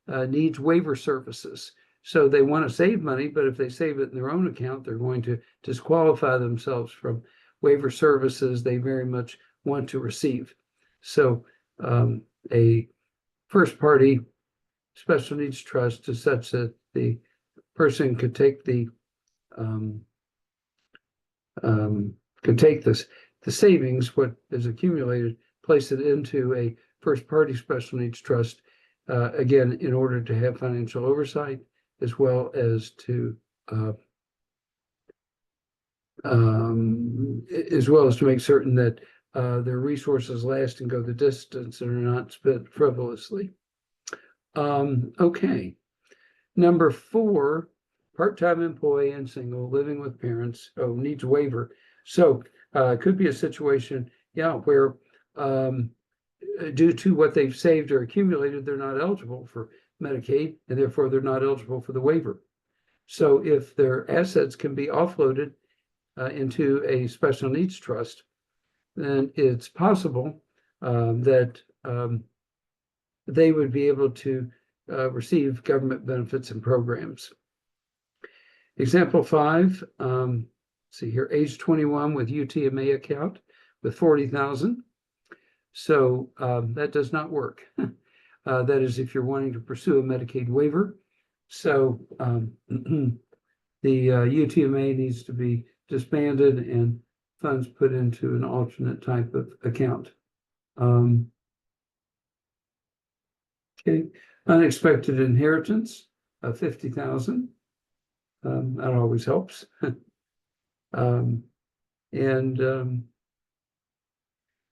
needs waiver services. So they want to save money, but if they save it in their own account, they're going to disqualify themselves from waiver services they very much want to receive. So a first party special needs trust is such that the person could take the savings, what is accumulated, place it into a first party special needs trust, again, in order to have financial oversight, as well as to make certain that their resources last and go the distance and are not spent frivolously. Okay. Number 4, part-time employee and single, living with parents, needs waiver. So it could be a situation, yeah, where due to what they've saved or accumulated, they're not eligible for Medicaid, and therefore they're not eligible for the waiver. So if their assets can be offloaded into a special needs trust, then it's possible that they would be able to receive government benefits and programs. Example 5, see here, age 21 with UTMA account with 40,000. So that does not work. That is if you're wanting to pursue a Medicaid waiver. So the UTMA needs to be disbanded and funds put into an alternate type of account. Okay, unexpected inheritance of 50,000. That always helps.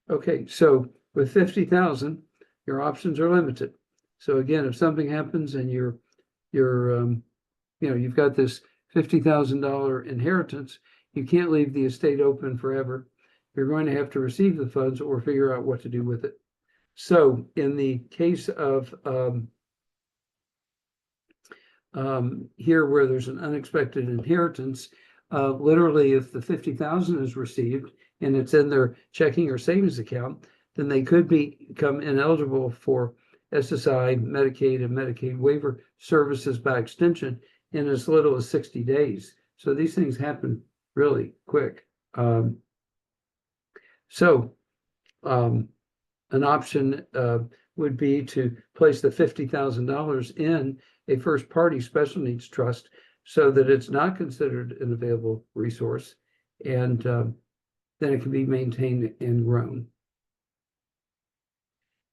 Okay, so with 50,000, your options are limited. So again, if something happens and you've got this $50,000 inheritance, you can't leave the estate open forever. You're going to have to receive the funds or figure out what to do with it. So in the case of here where there's an unexpected inheritance, literally if the 50,000 is received and it's in their checking or savings account, then they could become ineligible for SSI, Medicaid, and Medicaid waiver services by extension in as little as 60 days. So these things happen really quick. An option would be to place the $50,000 in a first party special needs trust so that it's not considered an available resource, and then it can be maintained and grown.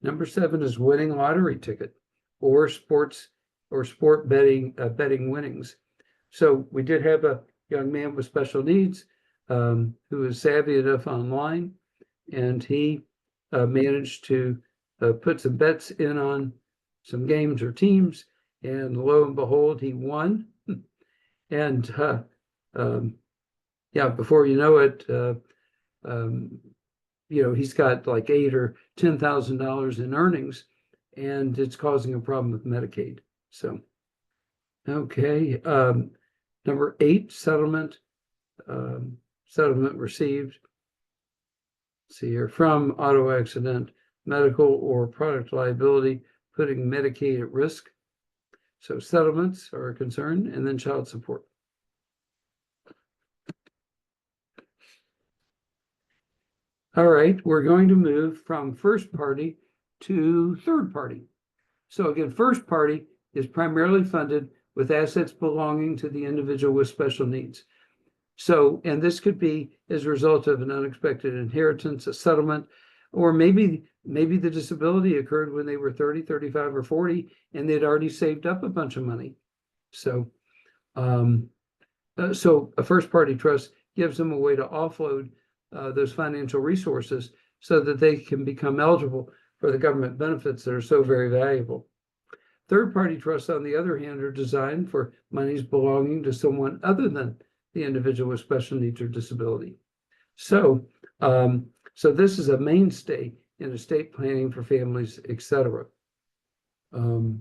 Number 7 is winning lottery ticket or sport betting winnings. So we did have a young man with special needs who is savvy enough online, and he managed to put some bets in on some games or teams, and lo and behold, he won. And before you know it, he's got like $8,000 or $10,000 in earnings, and it's causing a problem with Medicaid. So, okay, number 8, settlement received. See here, from auto accident, medical or product liability, putting Medicaid at risk. So settlements are a concern, and then child support. All right, we're going to move from first party to third party. So again, first party is primarily funded with assets belonging to the individual with special needs. So, and this could be as a result of an unexpected inheritance, a settlement, or maybe the disability occurred when they were 30, 35, or 40, and they'd already saved up a bunch of money. So, so a first party trust gives them a way to offload those financial resources so that they can become eligible for the government benefits that are so very valuable. Third party trusts, on the other hand, are designed for monies belonging to someone other than the individual with special needs or disability. So, so this is a mainstay in estate planning for families, etc. So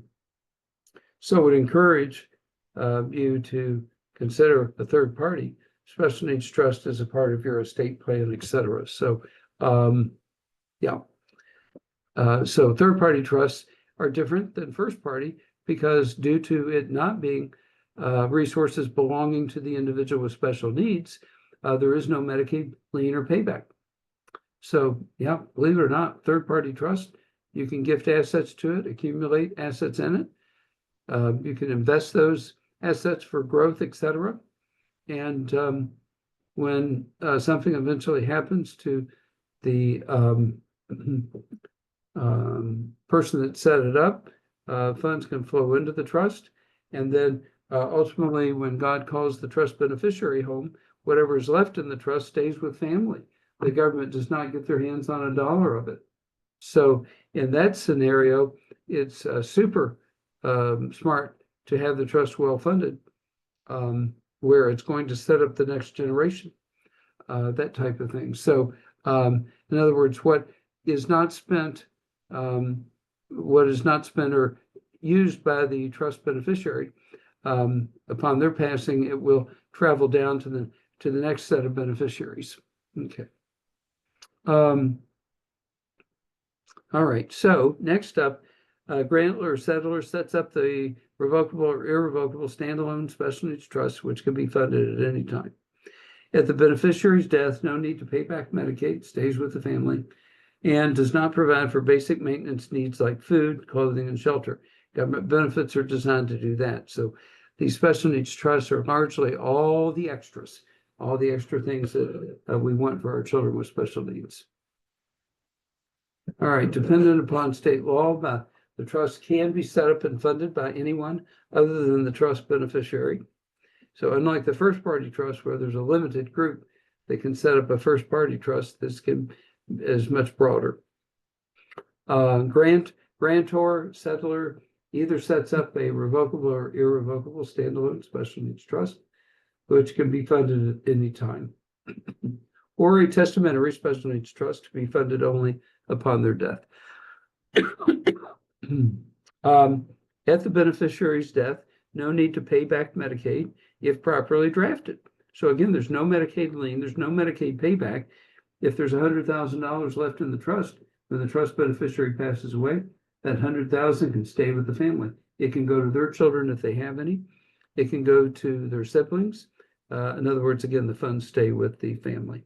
I would encourage you to consider a third party special needs trust as a part of your estate plan, etc. So, so third party trusts are different than first party because due to it not being resources belonging to the individual with special needs, there is no Medicaid lien or payback. So yeah, believe it or not, third party trust, you can gift assets to it, accumulate assets in it. You can invest those assets for growth, etc. And when something eventually happens to the person that set it up, funds can flow into the trust. And then ultimately, when God calls the trust beneficiary home, whatever is left in the trust stays with family. The government does not get their hands on a dollar of it. So in that scenario, it's super smart to have the trust well funded, where it's going to set up the next generation, that type of thing. So in other words, what is not spent what is not spent or used by the trust beneficiary, upon their passing, it will travel down to the next set of beneficiaries. Okay. All right, so next up, grantor or settlor sets up the revocable or irrevocable standalone special needs trust, which can be funded at any time. At the beneficiary's death, no need to pay back Medicaid, stays with the family, and does not provide for basic maintenance needs like food, clothing, and shelter. Government benefits are designed to do that. So these special needs trusts are largely all the extras, all the extra things that we want for our children with special needs. All right, dependent upon state law, the trust can be set up and funded by anyone other than the trust beneficiary. So unlike the first party trust where there's a limited group that can set up a first party trust, this is much broader. Grantor, settlor either sets up a revocable or irrevocable standalone special needs trust, which can be funded at any time, or a testamentary special needs trust to be funded only upon their death. At the beneficiary's death, no need to pay back Medicaid if properly drafted. So again, there's no Medicaid lien, there's no Medicaid payback. If there's $100,000 left in the trust, when the trust beneficiary passes away, that $100,000 can stay with the family. It can go to their children if they have any. It can go to their siblings. In other words, again, the funds stay with the family.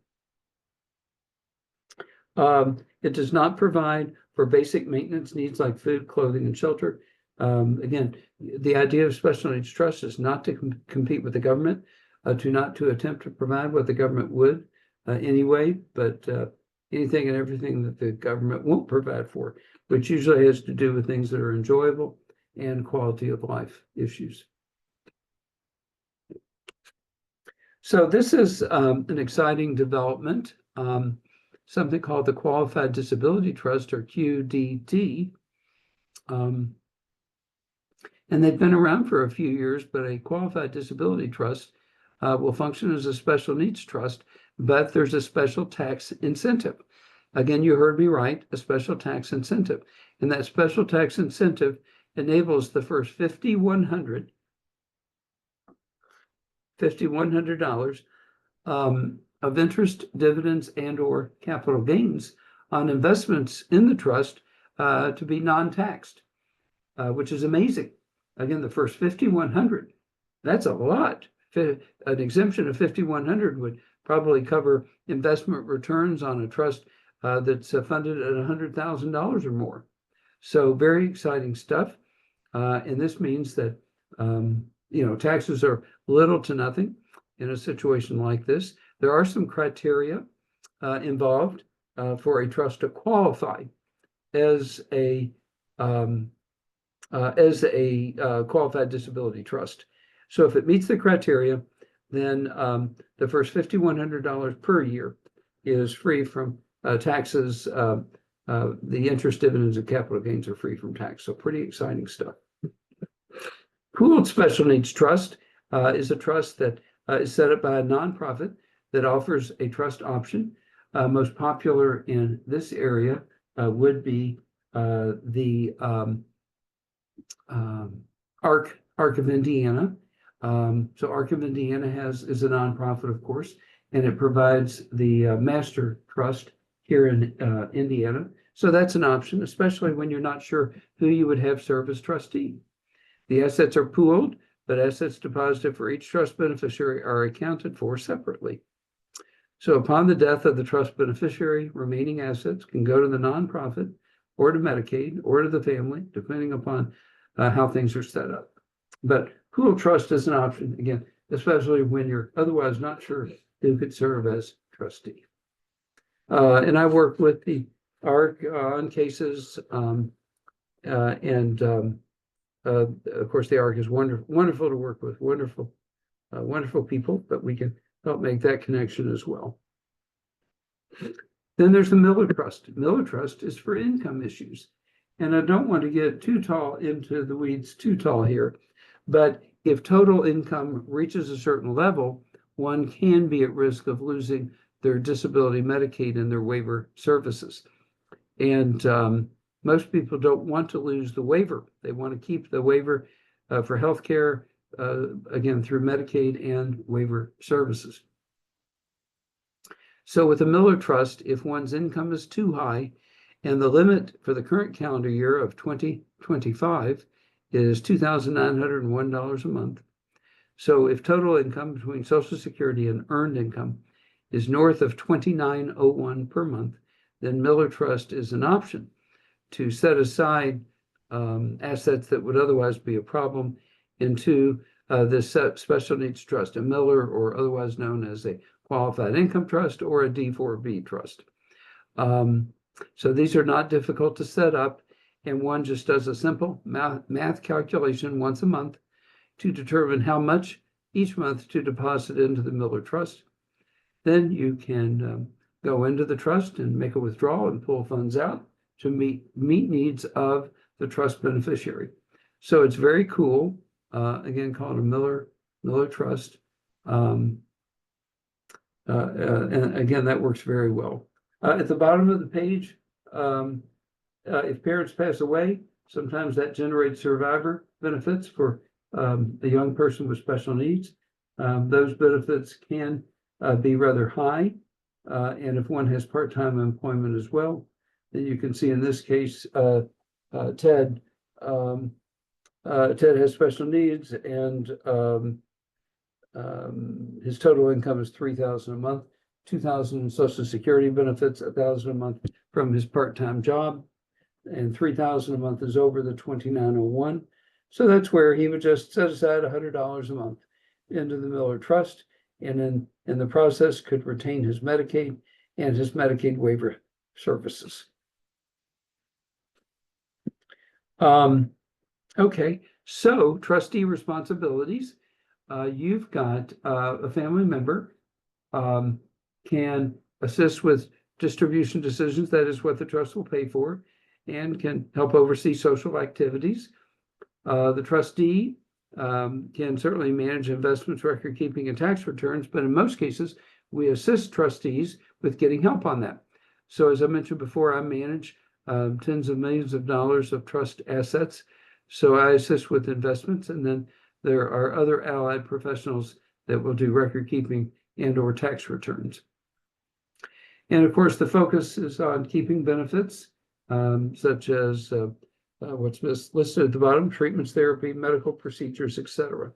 It does not provide for basic maintenance needs like food, clothing, and shelter. Again, the idea of special needs trust is not to compete with the government, to attempt to provide what the government would anyway, but anything and everything that the government won't provide for, which usually has to do with things that are enjoyable and quality of life issues. So this is an exciting development, something called the Qualified Disability Trust, or QDT. And they've been around for a few years, but a Qualified Disability Trust will function as a special needs trust, but there's a special tax incentive. Again, you heard me right, a special tax incentive. And that special tax incentive enables the first $5,100 of interest, dividends, and or capital gains on investments in the trust to be non-taxed, which is amazing. Again, the first $5,100, that's a lot. An exemption of $5,100 would probably cover investment returns on a trust that's funded at $100,000 or more. So very exciting stuff. And this means that, taxes are little to nothing in a situation like this. There are some criteria involved for a trust to qualify as a qualified disability trust. So if it meets the criteria, then the first $5,100 per year is free from taxes. The interest, dividends, and capital gains are free from tax. So pretty exciting stuff. Pooled Special Needs Trust is a trust that is set up by a nonprofit that offers a trust option. Most popular in this area would be the ARC of Indiana. So ARC of Indiana is a nonprofit, of course, and it provides the master trust here in Indiana. So that's an option, especially when you're not sure who you would have serve as trustee. The assets are pooled, but assets deposited for each trust beneficiary are accounted for separately. So upon the death of the trust beneficiary, remaining assets can go to the nonprofit or to Medicaid or to the family, depending upon how things are set up. But pooled trust is an option, again, especially when you're otherwise not sure who could serve as trustee. And I work with the ARC on cases, of course, the ARC is wonderful to work with, wonderful people, but we can help make that connection as well. Then there's the Miller Trust. Miller Trust is for income issues. And I don't want to get too tall into the weeds here, but if total income reaches a certain level, one can be at risk of losing their disability Medicaid and their waiver services. And most people don't want to lose the waiver. They want to keep the waiver for healthcare, again, through Medicaid and waiver services. So with a Miller Trust, if one's income is too high and the limit for the current calendar year of 2025 is $2,901 a month. So if total income between Social Security and earned income is north of $2,901 per month, then Miller Trust is an option to set aside assets that would otherwise be a problem into this special needs trust, a Miller, or otherwise known as a qualified income trust or a D4B trust. So these are not difficult to set up, and one just does a simple math calculation once a month to determine how much each month to deposit into the Miller Trust. Then you can go into the trust and make a withdrawal and pull funds out to meet needs of the trust beneficiary. So it's very cool. Again, called a Miller Trust. And again, that works very well. At the bottom of the page, if parents pass away, sometimes that generates survivor benefits for a young person with special needs. Those benefits can be rather high. And if one has part-time employment as well, then you can see in this case, Ted has special needs, and his total income is $3,000 a month, $2,000 in Social Security benefits, $1,000 a month from his part-time job, and $3,000 a month is over the $2,901. So that's where he would just set aside $100 a month into the Miller Trust, and in the process could retain his Medicaid and his Medicaid waiver services. Okay, so trustee responsibilities. You've got a family member can assist with distribution decisions, that is what the trust will pay for, and can help oversee social activities. The trustee can certainly manage investments, record keeping, and tax returns, but in most cases, we assist trustees with getting help on that. So as I mentioned before, I manage tens of millions of dollars of trust assets. So I assist with investments, and then there are other allied professionals that will do record keeping and or tax returns. And of course, the focus is on keeping benefits, such as what's listed at the bottom: treatments, therapy, medical procedures, etc.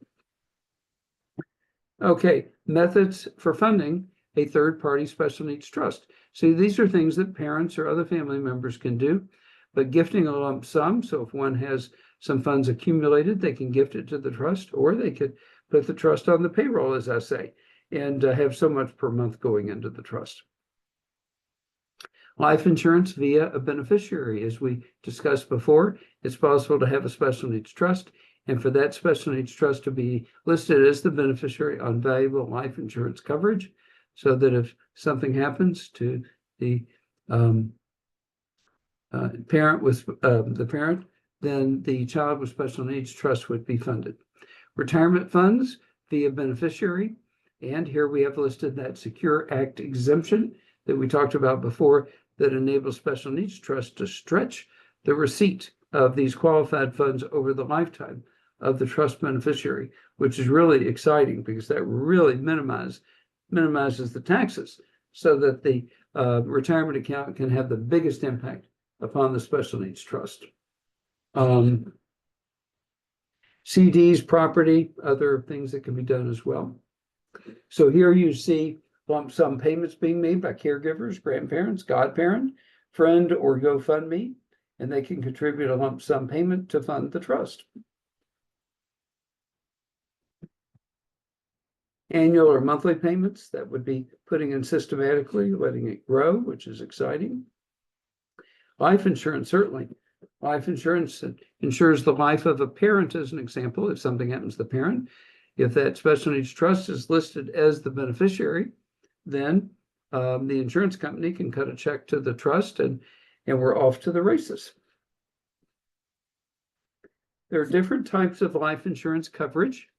Okay, methods for funding a third-party special needs trust. So these are things that parents or other family members can do, but gifting a lump sum, so if one has some funds accumulated, they can gift it to the trust, or they could put the trust on the payroll, as I say, and have so much per month going into the trust. Life insurance via a beneficiary. As we discussed before, it's possible to have a special needs trust, and for that special needs trust to be listed as the beneficiary on valuable life insurance coverage, so that if something happens to the parent with the parent, then the child with special needs trust would be funded. Retirement funds via beneficiary, and here we have listed that Secure Act exemption that we talked about before, that enables special needs trust to stretch the receipt of these qualified funds over the lifetime of the trust beneficiary, which is really exciting because that really minimizes the taxes, so that the retirement account can have the biggest impact upon the special needs trust. CDs, property, other things that can be done as well. So here you see lump sum payments being made by caregivers, grandparents, godparent, friend, or GoFundMe, and they can contribute a lump sum payment to fund the trust. Annual or monthly payments, that would be putting in systematically, letting it grow, which is exciting. Life insurance, certainly. Life insurance insures the life of a parent, as an example, if something happens to the parent. If that special needs trust is listed as the beneficiary, then the insurance company can cut a check to the trust, and we're off to the races. There are different types of life insurance coverage.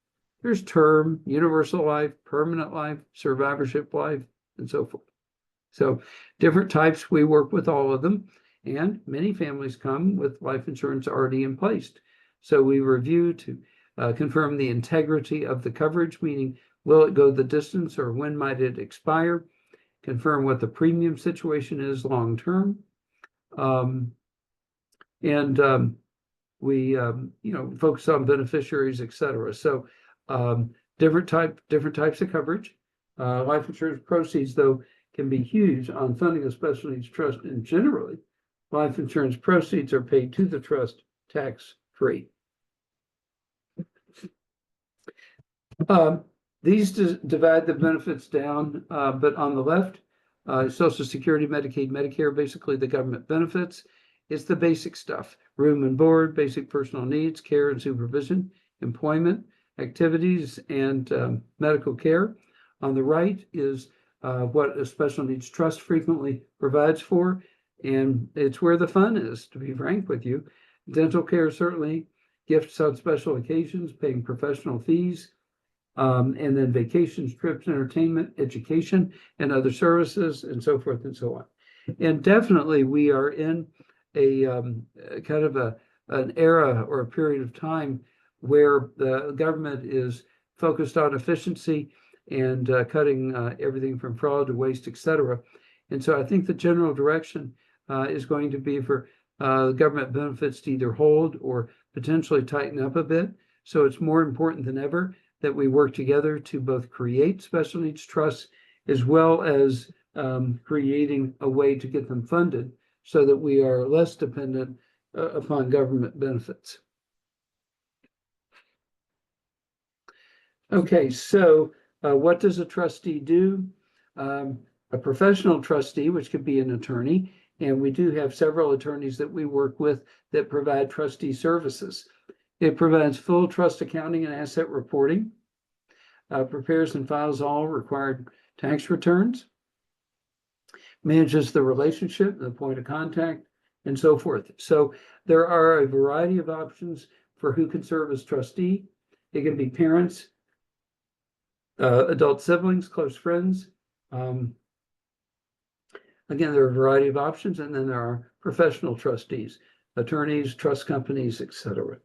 There's term, universal life, permanent life, survivorship life, and so forth. So different types, we work with all of them. and many families come with life insurance already in place. So we review to confirm the integrity of the coverage, meaning will it go the distance or when might it expire? Confirm what the premium situation is long term. We focus on beneficiaries, etc. So different types of coverage. Life insurance proceeds, though, can be huge on funding a special needs trust, and generally, life insurance proceeds are paid to the trust tax-free. These divide the benefits down, but on the left, Social Security, Medicaid, Medicare, basically the government benefits. It's the basic stuff: room and board, basic personal needs, care and supervision, employment, activities, and medical care. On the right is what a special needs trust frequently provides for, and it's where the fun is, to be frank with you. Dental care, certainly, gifts on special occasions, paying professional fees, and then vacations, trips, entertainment, education, and other services, and so forth and so on. And definitely we are in a kind of an era or a period of time where the government is focused on efficiency and cutting everything from fraud to waste, etc. And so I think the general direction is going to be for government benefits to either hold or potentially tighten up a bit. So it's more important than ever that we work together to both create special needs trusts as well as creating a way to get them funded so that we are less dependent upon government benefits. Okay, so what does a trustee do? A professional trustee, which could be an attorney, and we do have several attorneys that we work with that provide trustee services. It provides full trust accounting and asset reporting, prepares and files all required tax returns, manages the relationship, the point of contact, and so forth. So there are a variety of options for who can serve as trustee. It can be parents, adult siblings, close friends. Again, there are a variety of options, and then there are professional trustees, attorneys, trust companies, etc.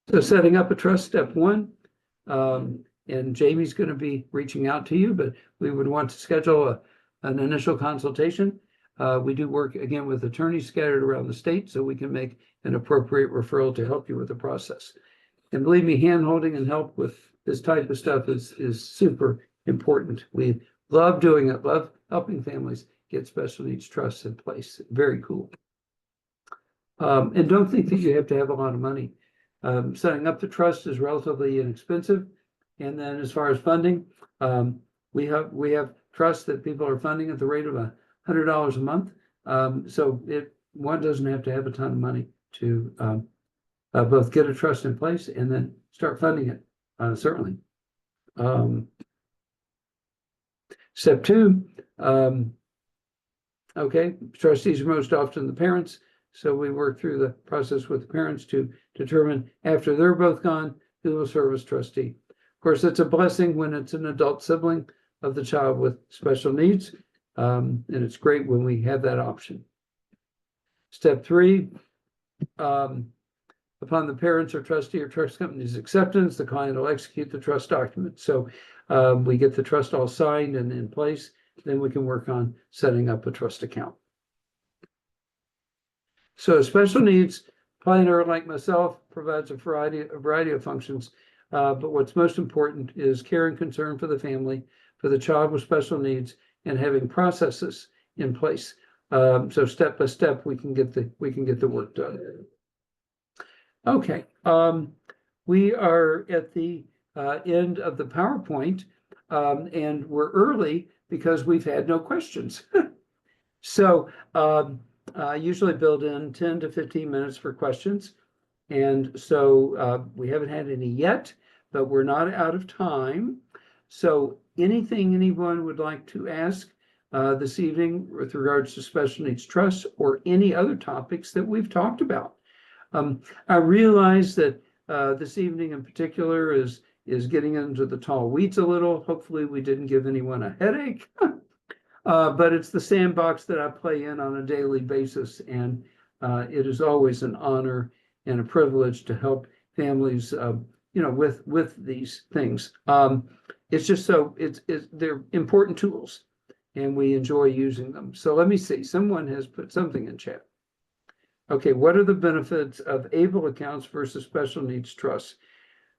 So setting up a trust, step one, and Jamie's going to be reaching out to you, but we would want to schedule an initial consultation. We do work, again, with attorneys scattered around the state, so we can make an appropriate referral to help you with the process. And believe me, hand-holding and help with this type of stuff is super important. We love doing it, love helping families get special needs trusts in place. Very cool. And don't think that you have to have a lot of money. Setting up the trust is relatively inexpensive. And then as far as funding, we have trusts that people are funding at the rate of $100 a month. So one doesn't have to have a ton of money to both get a trust in place and then start funding it, certainly. Step two, okay, trustees are most often the parents. So we work through the process with the parents to determine, after they're both gone, who will serve as trustee. Of course, it's a blessing when it's an adult sibling of the child with special needs, and it's great when we have that option. Step three, upon the parents or trustee or trust company's acceptance, the client will execute the trust document. So we get the trust all signed and in place, then we can work on setting up a trust account. So special needs planner like myself provides a variety of functions, but what's most important is care and concern for the family, for the child with special needs, and having processes in place. So step by step, we can get the work done. Okay, we are at the end of the PowerPoint, and we're early because we've had no questions. So I usually build in 10 to 15 minutes for questions. And so we haven't had any yet, but we're not out of time. So anything anyone would like to ask this evening with regards to special needs trusts or any other topics that we've talked about. I realize that this evening in particular is getting into the tall weeds a little. Hopefully we didn't give anyone a headache. But it's the sandbox that I play in on a daily basis, and it is always an honor and a privilege to help families, with these things. It's just so they're important tools, and we enjoy using them. So let me see. Someone has put something in chat. Okay, what are the benefits of ABLE accounts versus special needs trusts?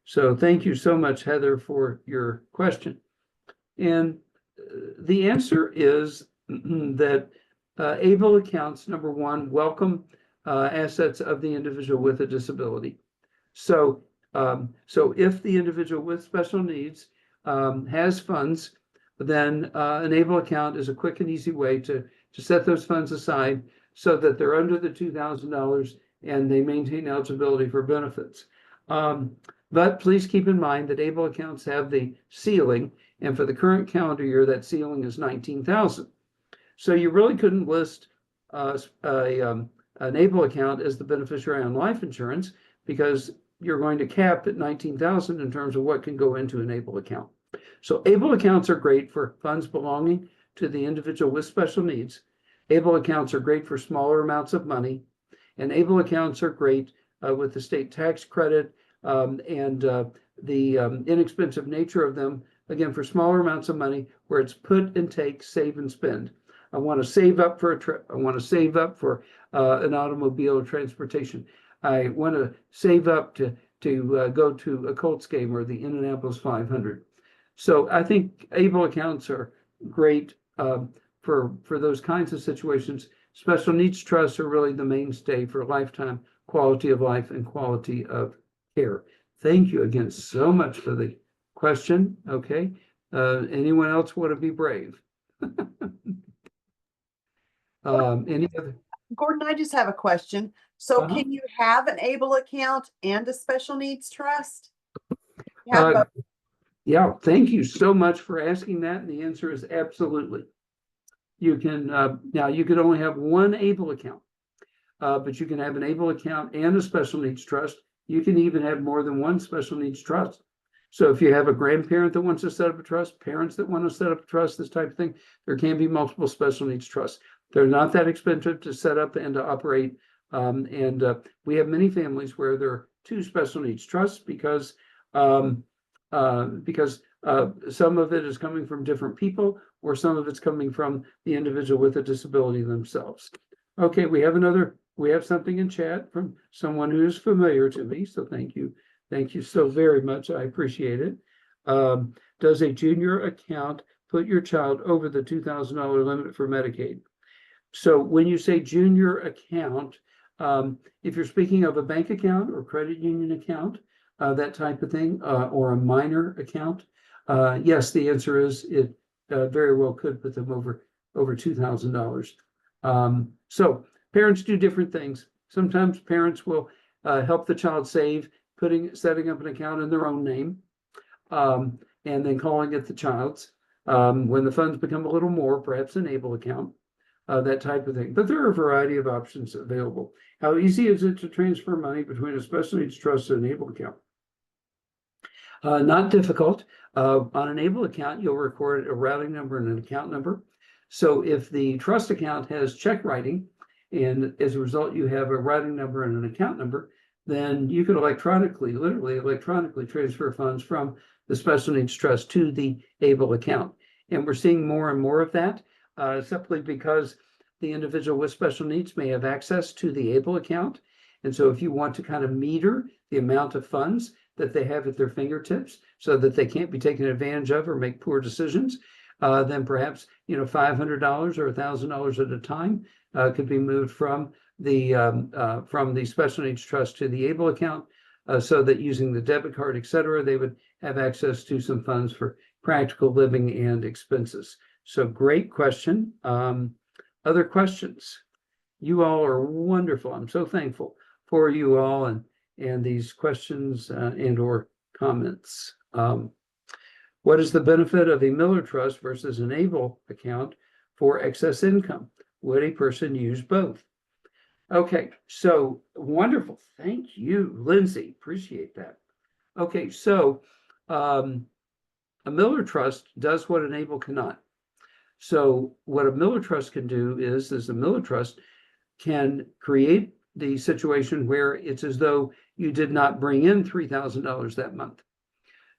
So thank you so much, Heather, for your question. And the answer is that ABLE accounts, number one, welcome assets of the individual with a disability. So if the individual with special needs has funds, then an ABLE account is a quick and easy way to set those funds aside so that they're under the $2,000 and they maintain eligibility for benefits. But please keep in mind that ABLE accounts have the ceiling, and for the current calendar year, that ceiling is $19,000. So you really couldn't list an ABLE account as the beneficiary on life insurance, because you're going to cap at $19,000 in terms of what can go into an ABLE account. So ABLE accounts are great for funds belonging to the individual with special needs. ABLE accounts are great for smaller amounts of money, and ABLE accounts are great with the state tax credit and the inexpensive nature of them, again, for smaller amounts of money where it's put and take, save and spend. I want to save up for a trip. I want to save up for an automobile or transportation. I want to save up to go to a Colts game or the Indianapolis 500. So I think ABLE accounts are great for those kinds of situations. Special needs trusts are really the mainstay for lifetime quality of life and quality of care. Thank you again so much for the question. Okay. Anyone else want to be brave? Any other?
Gordon, I just have a question. So
Uh-huh.
can you have an ABLE account and a special needs trust? You have both?
Yeah, thank you so much for asking that. And the answer is absolutely. You can, now you could only have one ABLE account, but you can have an ABLE account and a special needs trust. You can even have more than one special needs trust. So if you have a grandparent that wants to set up a trust, parents that want to set up a trust, this type of thing, there can be multiple special needs trusts. They're not that expensive to set up and to operate. We have many families where there are two special needs trusts because some of it is coming from different people, or some of it's coming from the individual with a disability themselves. Okay, we have something in chat from someone who is familiar to me, so thank you. Thank you so very much. I appreciate it. Does a junior account put your child over the $2,000 limit for Medicaid? So when you say junior account, if you're speaking of a bank account or credit union account, that type of thing, or a minor account, yes, the answer is it very well could put them over $2,000. So parents do different things. Sometimes parents will help the child save, setting up an account in their own name, and then calling it the child's. When the funds become a little more, perhaps an ABLE account, that type of thing. But there are a variety of options available. How easy is it to transfer money between a special needs trust and an ABLE account? Not difficult. On an ABLE account, you'll record a routing number and an account number. So if the trust account has check writing, and as a result, you have a routing number and an account number, then you can literally electronically transfer funds from the special needs trust to the ABLE account. And we're seeing more and more of that, simply because the individual with special needs may have access to the ABLE account. And so if you want to kind of meter the amount of funds that they have at their fingertips so that they can't be taken advantage of or make poor decisions, then perhaps $500 or $1,000 at a time could be moved from the special needs trust to the ABLE account, so that using the debit card, et cetera, they would have access to some funds for practical living and expenses. So great question. Other questions? You all are wonderful. I'm so thankful for you all and these questions and or comments. What is the benefit of a Miller Trust versus an ABLE account for excess income? Would a person use both? Okay, so wonderful. Thank you, Lindsay. Appreciate that. Okay, so a Miller Trust does what an ABLE cannot. So what a Miller Trust can do is a Miller Trust can create the situation where it's as though you did not bring in $3,000 that month.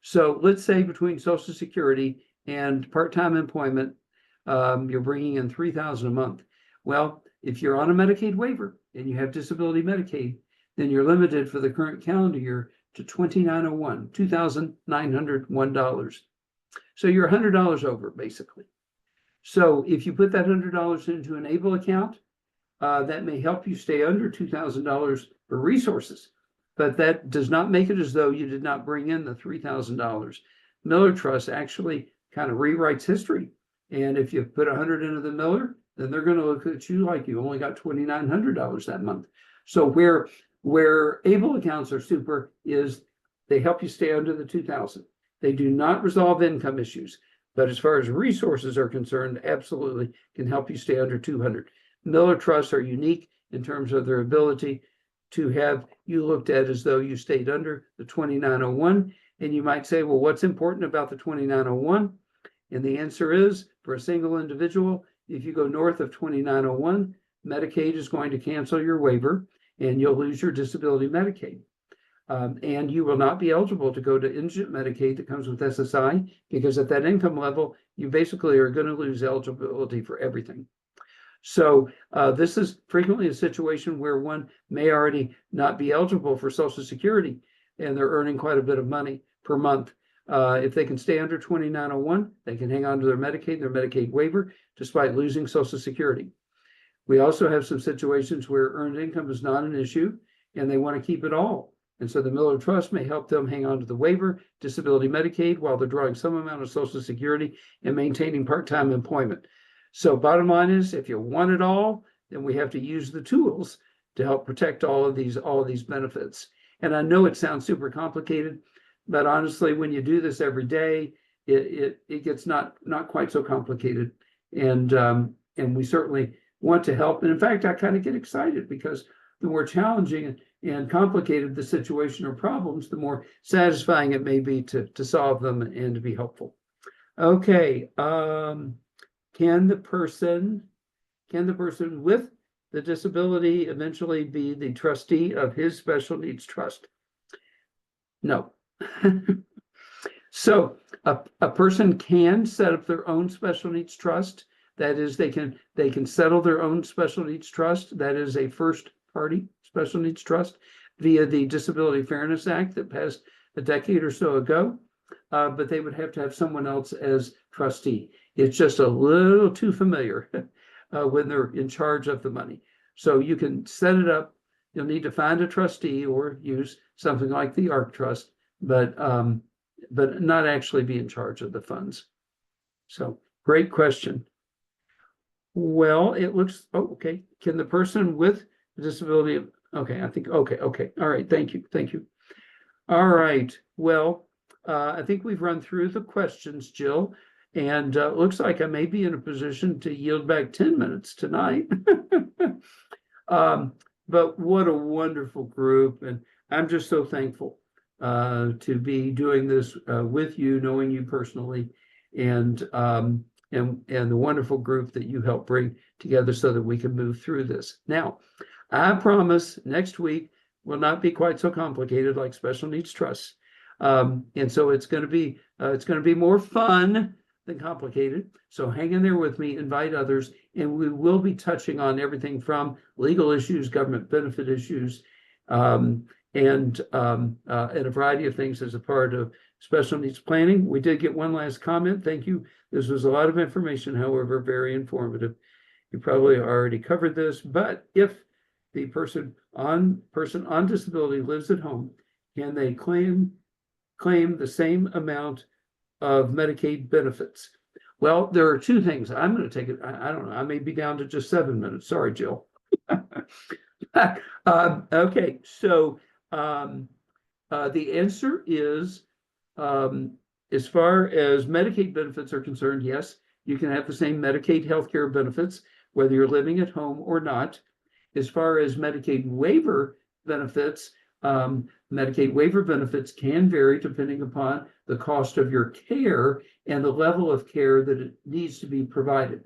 So let's say between Social Security and part-time employment, you're bringing in $3,000 a month. Well, if you're on a Medicaid waiver and you have disability Medicaid, then you're limited for the current calendar year to $2,901, $2,901. So you're $100 over, basically. So if you put that $100 into an ABLE account, that may help you stay under $2,000 for resources, but that does not make it as though you did not bring in the $3,000. Miller Trust actually kind of rewrites history. And if you put 100 into the Miller, then they're going to look at you like you only got $2,900 that month. So where ABLE accounts are super is they help you stay under the 2,000. They do not resolve income issues, but as far as resources are concerned, absolutely can help you stay under 200. Miller Trusts are unique in terms of their ability to have you looked at as though you stayed under the 2,901. And you might say, well, what's important about the 2,901? And the answer is, for a single individual, if you go north of 2,901, Medicaid is going to cancel your waiver and you'll lose your disability Medicaid. And you will not be eligible to go to indigent Medicaid that comes with SSI, because at that income level, you basically are going to lose eligibility for everything. So this is frequently a situation where one may already not be eligible for Social Security, and they're earning quite a bit of money per month. If they can stay under 2,901, they can hang on to their Medicaid waiver, despite losing Social Security. We also have some situations where earned income is not an issue, and they want to keep it all. And so the Miller Trust may help them hang on to the waiver, disability Medicaid, while they're drawing some amount of Social Security and maintaining part-time employment. So bottom line is, if you want it all, then we have to use the tools to help protect all of these benefits. And I know it sounds super complicated, but honestly, when you do this every day, it gets not quite so complicated. And we certainly want to help. And in fact, I kind of get excited, because the more challenging and complicated the situation or problems, the more satisfying it may be to solve them and to be helpful. Okay. Can the person with the disability eventually be the trustee of his special needs trust? No. So a person can set up their own special needs trust. That is, they can settle their own special needs trust. That is a first party special needs trust via the Disability Fairness Act that passed a decade or so ago. But they would have to have someone else as trustee. It's just a little too familiar when they're in charge of the money. So you can set it up. You'll need to find a trustee or use something like the ARC Trust, but not actually be in charge of the funds. So great question. Well, it looks, okay. Can the person with a disability, okay, I think, okay. All right, thank you. All right, well, I think we've run through the questions, Jill, and it looks like I may be in a position to yield back 10 minutes tonight. But what a wonderful group, and I'm just so thankful to be doing this with you, knowing you personally, and the wonderful group that you helped bring together so that we can move through this. Now, I promise next week will not be quite so complicated like special needs trusts. And so it's going to be more fun than complicated. So hang in there with me, invite others, and we will be touching on everything from legal issues, government benefit issues, and a variety of things as a part of special needs planning. We did get one last comment. Thank you. This was a lot of information, however, very informative. You probably already covered this, but if the person on disability lives at home, can they claim the same amount of Medicaid benefits? Well, there are two things. I'm going to take it. I don't know. I may be down to just 7 minutes. Sorry, Jill. Okay. So the answer is, as far as Medicaid benefits are concerned, yes, you can have the same Medicaid healthcare benefits, whether you're living at home or not. As far as Medicaid waiver benefits, Medicaid waiver benefits can vary depending upon the cost of your care and the level of care that it needs to be provided.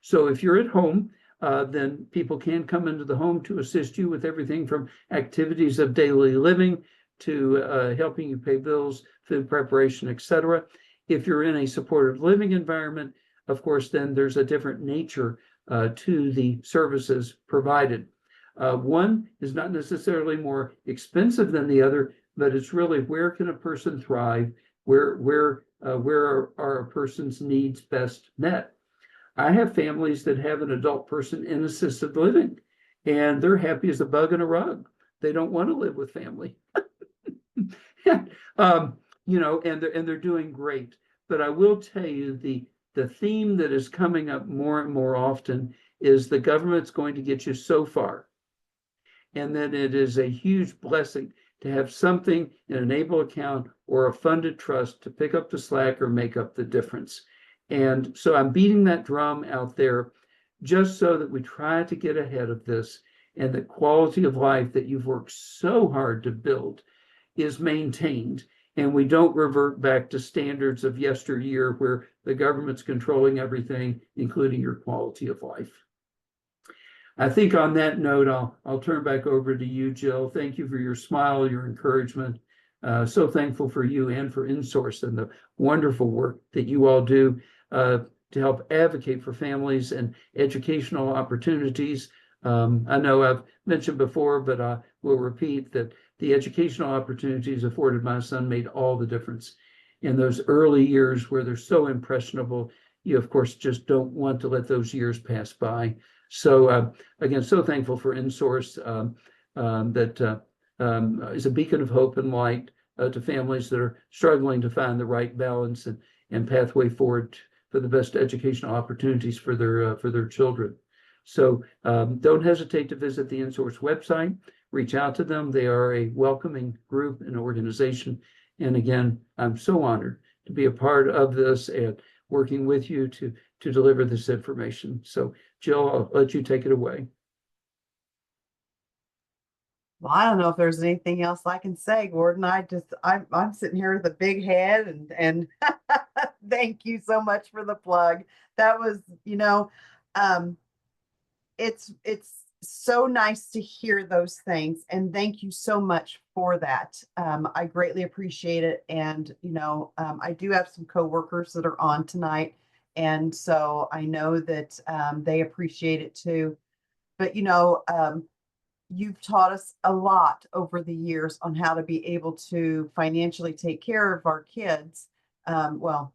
So if you're at home, then people can come into the home to assist you with everything from activities of daily living to helping you pay bills, food preparation, etc. If you're in a supportive living environment, of course, then there's a different nature to the services provided. One is not necessarily more expensive than the other, but it's really where can a person thrive, where are a person's needs best met. I have families that have an adult person in assisted living, and they're happy as a bug in a rug. They don't want to live with family. And they're doing great. But I will tell you the theme that is coming up more and more often is the government's going to get you so far. And then it is a huge blessing to have something in an able account or a funded trust to pick up the slack or make up the difference. And so I'm beating that drum out there just so that we try to get ahead of this and the quality of life that you've worked so hard to build is maintained. And we don't revert back to standards of yesteryear where the government's controlling everything, including your quality of life. I think on that note, I'll turn back over to you, Jill. Thank you for your smile, your encouragement. So thankful for you and for InSource and the wonderful work that you all do to help advocate for families and educational opportunities. I know I've mentioned before, but I will repeat that the educational opportunities afforded my son made all the difference in those early years where they're so impressionable. You, of course, just don't want to let those years pass by. So again, so thankful for InSource that is a beacon of hope and light to families that are struggling to find the right balance and pathway forward for the best educational opportunities for their children. So don't hesitate to visit the InSource website, reach out to them. They are a welcoming group and organization. And again, I'm so honored to be a part of this and working with you to deliver this information. So Jill, I'll let you take it away.
Well, I don't know if there's anything else I can say, Gordon. I'm sitting here with a big head and thank you so much for the plug. That was, it's so nice to hear those things, and thank you so much for that. I greatly appreciate it. And I do have some coworkers that are on tonight, and so I know that they appreciate it too. But you've taught us a lot over the years on how to be able to financially take care of our kids. Well,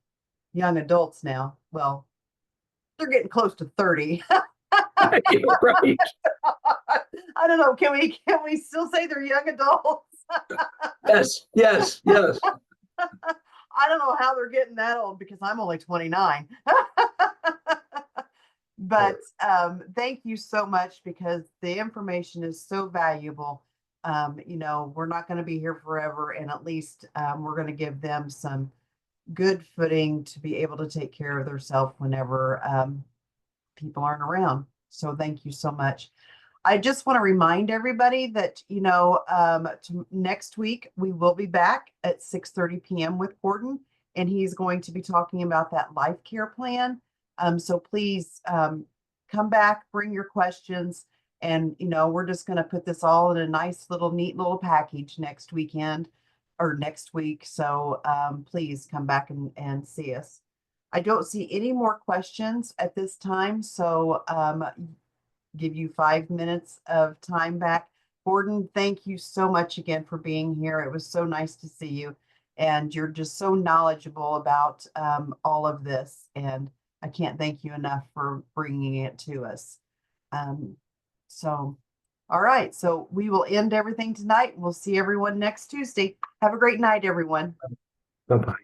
young adults now. Well, they're getting close to 30.
Right.
I don't know. Can we still say they're young adults?
Yes.
I don't know how they're getting that old because I'm only 29. But thank you so much because the information is so valuable. We're not going to be here forever, and at least we're going to give them some good footing to be able to take care of themselves whenever people aren't around. So thank you so much. I just want to remind everybody that, next week we will be back at 6:30 p.m. with Gordon, and he's going to be talking about that life care plan. So please come back, bring your questions, and we're just going to put this all in a nice little neat little package next weekend or next week. So please come back and see us. I don't see any more questions at this time, so give you 5 minutes of time back. Gordon, thank you so much again for being here. It was so nice to see you, and you're just so knowledgeable about all of this, and I can't thank you enough for bringing it to us. All right, so we will end everything tonight. We'll see everyone next Tuesday. Have a great night, everyone.
Bye-bye.